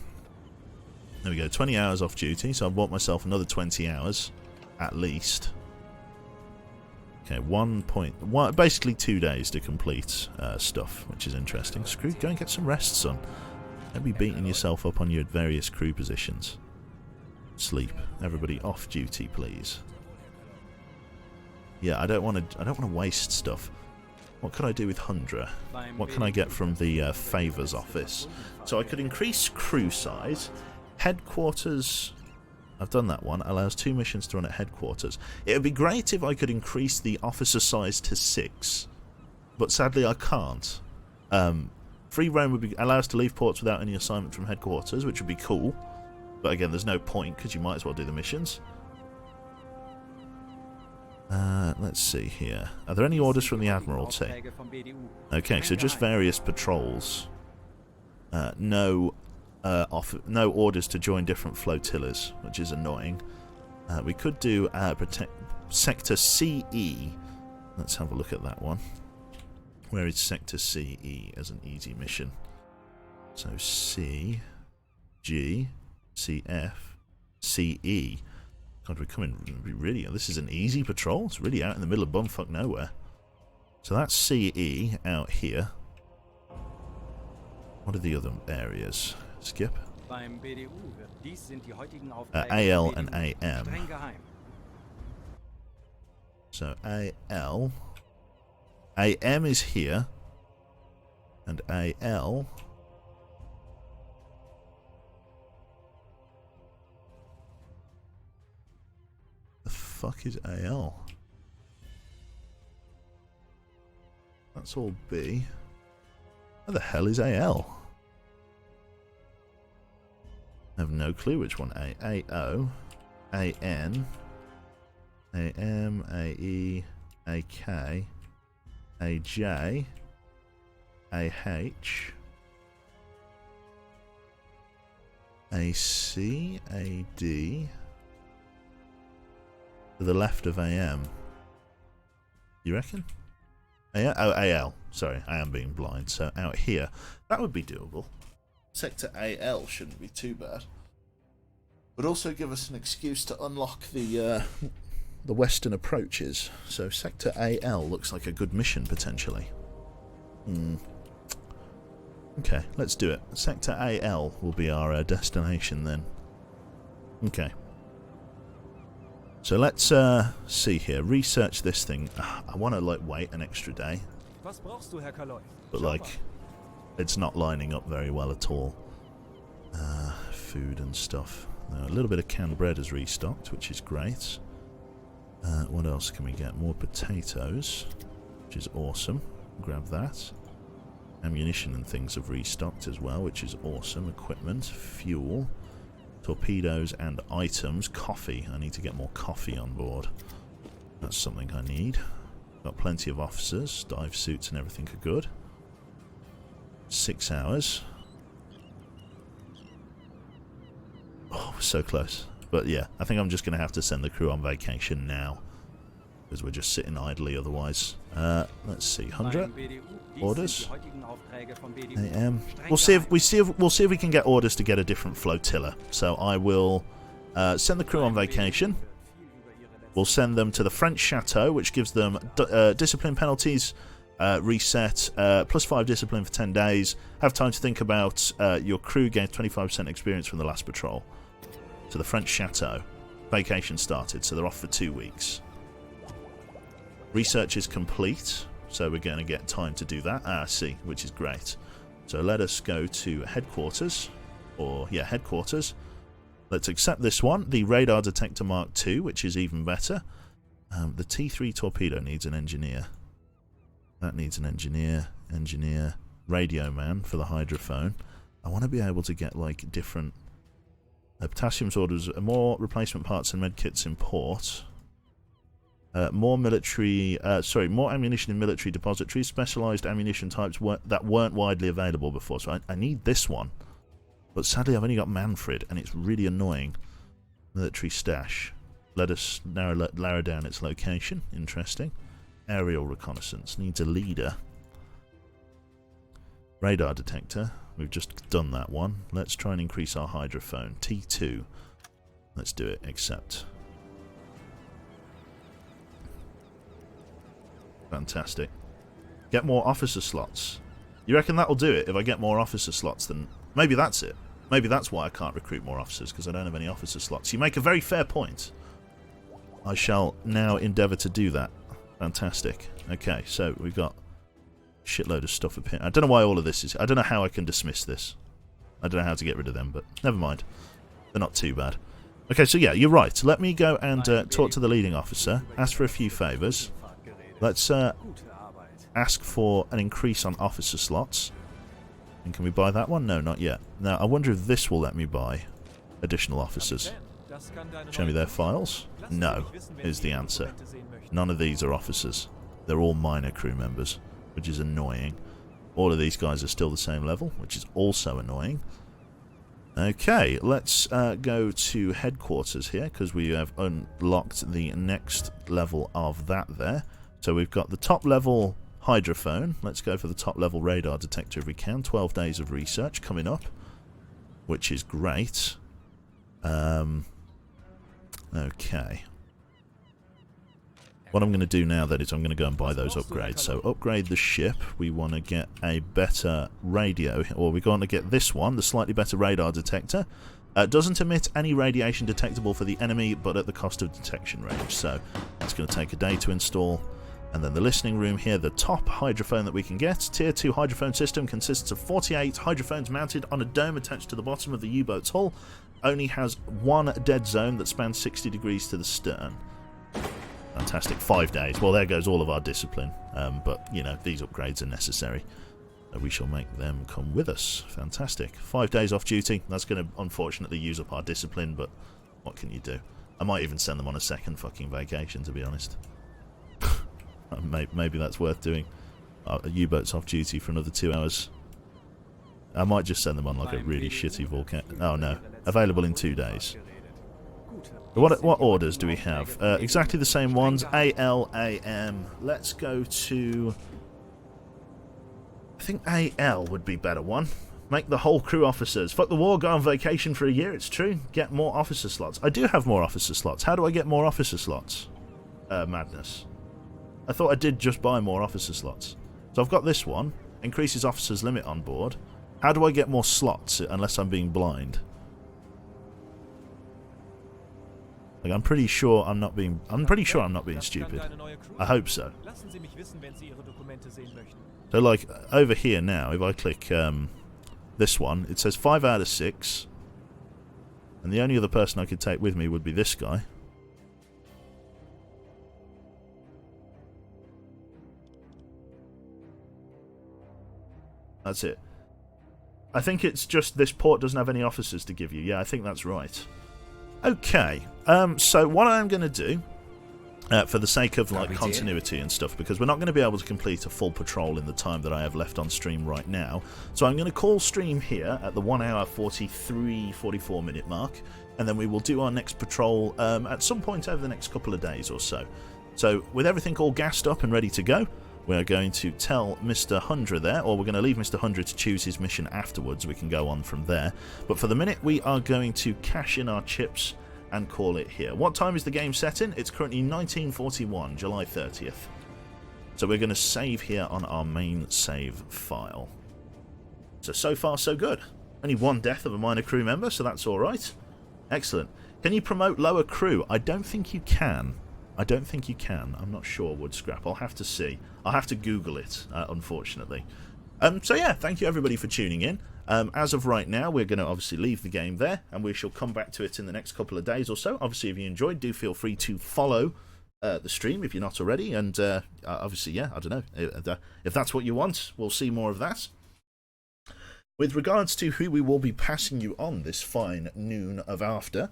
A: There we go, 20 hours off duty, so I've bought myself another 20 hours, at least. Okay, basically 2 days to complete stuff, which is interesting. Screw, go and get some rest, son. Don't be beating yourself up on your various crew positions. Sleep. Everybody off duty, please. Yeah, I don't want to waste stuff. What can I do with Hundra? What can I get from the favours office? So I could increase crew size. Headquarters... I've done that one. Allows 2 missions to run at headquarters. It would be great if I could increase the officer size to 6. But sadly I can't. Free roam would allow us to leave ports without any assignment from headquarters, which would be cool. But again, there's no point, because you might as well do the missions. Let's see here. Are there any orders from the Admiralty? Okay, so just various patrols. No orders to join different flotillas, which is annoying. We could do Sector CE. Let's have a look at that one. Where is Sector CE as an easy mission? So C, G, CF, CE. God, we're coming really... This is an easy patrol. It's really out in the middle of bumfuck nowhere. So that's CE out here. What are the other areas? Skip. AL and AM. So AL. AM is here. And AL... The fuck is AL? That's all B. Where the hell is AL? I have no clue which one. AO, AN, AM, AE, AK, AJ, AH, AC, AD. To the left of AM. You reckon? Oh, AL. Sorry, I am being blind. So out here. That would be doable. Sector AL shouldn't be too bad. Would also give us an excuse to unlock the western approaches. So Sector AL looks like a good mission, potentially. Okay, let's do it. Sector AL will be our destination then. Okay. So let's see here. Research this thing. I want to like wait an extra day, but like it's not lining up very well at all. Food and stuff. A little bit of canned bread is restocked, which is great. What else can we get? More potatoes, which is awesome. Grab that. Ammunition and things have restocked as well, which is awesome. Equipment, fuel. Torpedoes and items. Coffee. I need to get more coffee on board. That's something I need. Got plenty of officers. Dive suits and everything are good. 6 hours. Oh, we're so close. But yeah, I think I'm just going to have to send the crew on vacation now. Because we're just sitting idly otherwise. Let's see. 100 orders. AM. We'll see if we can get orders to get a different flotilla. So I will send the crew on vacation. We'll send them to the French chateau, which gives them discipline penalties reset, +5 discipline for 10 days. Have time to think about your crew gains 25% experience from the last patrol. To the French chateau. Vacation started, so they're off for 2 weeks. Research is complete, so we're going to get time to do that. I see, which is great. So let us go to headquarters, headquarters. Let's accept this one, the radar detector Mark II, which is even better. The T3 torpedo needs an engineer. That needs an engineer, radio man for the hydrophone. I want to be able to get like different potassium's orders, more replacement parts and medkits in port. More ammunition in military depositories, specialised ammunition types that weren't widely available before. So I need this one. But sadly I've only got Manfred, and it's really annoying. Military stash. Let us narrow down its location. Interesting. Aerial reconnaissance. Needs a leader. Radar detector. We've just done that one. Let's try and increase our hydrophone. T2. Let's do it. Accept. Fantastic. Get more officer slots. You reckon that'll do it? If I get more officer slots, then maybe that's it. Maybe that's why I can't recruit more officers, because I don't have any officer slots. You make a very fair point. I shall now endeavour to do that. Fantastic. Okay, so we've got a shitload of stuff up here. I don't know why all of this is... I don't know how I can dismiss this. I don't know how to get rid of them, but never mind. They're not too bad. Okay, so yeah, you're right. Let me go and talk to the leading officer. Ask for a few favours. Let's ask for an increase on officer slots. And can we buy that one? No, not yet. Now, I wonder if this will let me buy additional officers. Show me their files. No, is the answer. None of these are officers. They're all minor crew members, which is annoying. All of these guys are still the same level, which is also annoying. Okay, let's go to headquarters here, because we have unlocked the next level of that there. So we've got the top level hydrophone. Let's go for the top level radar detector if we can. 12 days of research coming up, which is great. Okay. What I'm going to do now then is I'm going to go and buy those upgrades. So upgrade the ship. We want to get a better radio, or we're going to get this one, the slightly better radar detector. Doesn't emit any radiation detectable for the enemy, but at the cost of detection range. So it's going to take a day to install. And then the listening room here, the top hydrophone that we can get. Tier 2 hydrophone system consists of 48 hydrophones mounted on a dome attached to the bottom of the U-boat's hull. Only has one dead zone that spans 60 degrees to the stern. Fantastic. 5 days. Well, there goes all of our discipline. But, you know, these upgrades are necessary. We shall make them come with us. Fantastic. 5 days off duty. That's going to, unfortunately, use up our discipline, but what can you do? I might even send them on a second fucking vacation, to be honest. Maybe that's worth doing. U-boats off duty for another 2 hours. I might just send them on like a really shitty volcano. Oh no. Available in 2 days. What orders do we have? Exactly the same ones. A, L, A, M. Let's go to... I think A, L would be a better one. Make the whole crew officers. Fuck the war, go on vacation for a year, it's true. Get more officer slots. I do have more officer slots. How do I get more officer slots? Madness. I thought I did just buy more officer slots. So I've got this one. Increases officers limit on board. How do I get more slots unless I'm being blind? Like, I'm pretty sure I'm not being stupid. I hope so. So like over here now, if I click this one, it says 5 out of 6. And the only other person I could take with me would be this guy. That's it. I think it's just this port doesn't have any officers to give you. Yeah, I think that's right. Okay, so what I'm going to do, for the sake of like continuity and stuff, because we're not going to be able to complete a full patrol in the time that I have left on stream right now, so I'm going to call stream here at the 1 hour 44 minute mark, and then we will do our next patrol at some point over the next couple of days or so. So with everything all gassed up and ready to go, we're going to tell Mr. Hundra there, or we're going to leave Mr. Hundra to choose his mission afterwards. We can go on from there. But for the minute, we are going to cash in our chips and call it here. What time is the game set in? It's currently 1941, July 30th. So we're going to save here on our main save file. So far, so good. Only one death of a minor crew member, so that's alright. Excellent. Can you promote lower crew? I don't think you can. I don't think you can. I'm not sure, Wood Scrap. I'll have to see. I'll have to Google it, unfortunately. So yeah, thank you everybody for tuning in. As of right now, we're going to obviously leave the game there, and we shall come back to it in the next couple of days or so. Obviously, if you enjoyed, do feel free to follow the stream if you're not already. And obviously, yeah, I don't know. If that's what you want, we'll see more of that. With regards to who we will be passing you on this fine noon of after,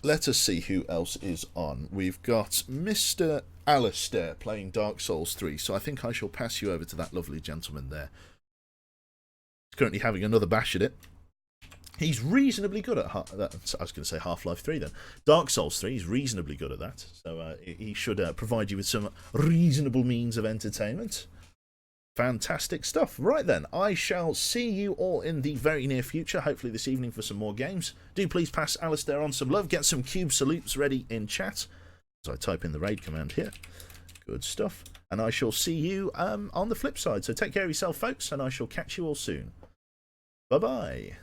A: let us see who else is on. We've got Mr. Alistair playing Dark Souls 3, so I think I shall pass you over to that lovely gentleman there. He's currently having another bash at it. He's reasonably good at, I was going to say Half-Life 3 then. Dark Souls 3, he's reasonably good at that, so he should provide you with some reasonable means of entertainment. Fantastic stuff. Right then, I shall see you all in the very near future, hopefully this evening for some more games. Do please pass Alistair on some love, get some cube salutes ready in chat, as I type in the raid command here. Good stuff. And I shall see you on the flip side. So take care of yourself, folks, and I shall catch you all soon. Bye-bye.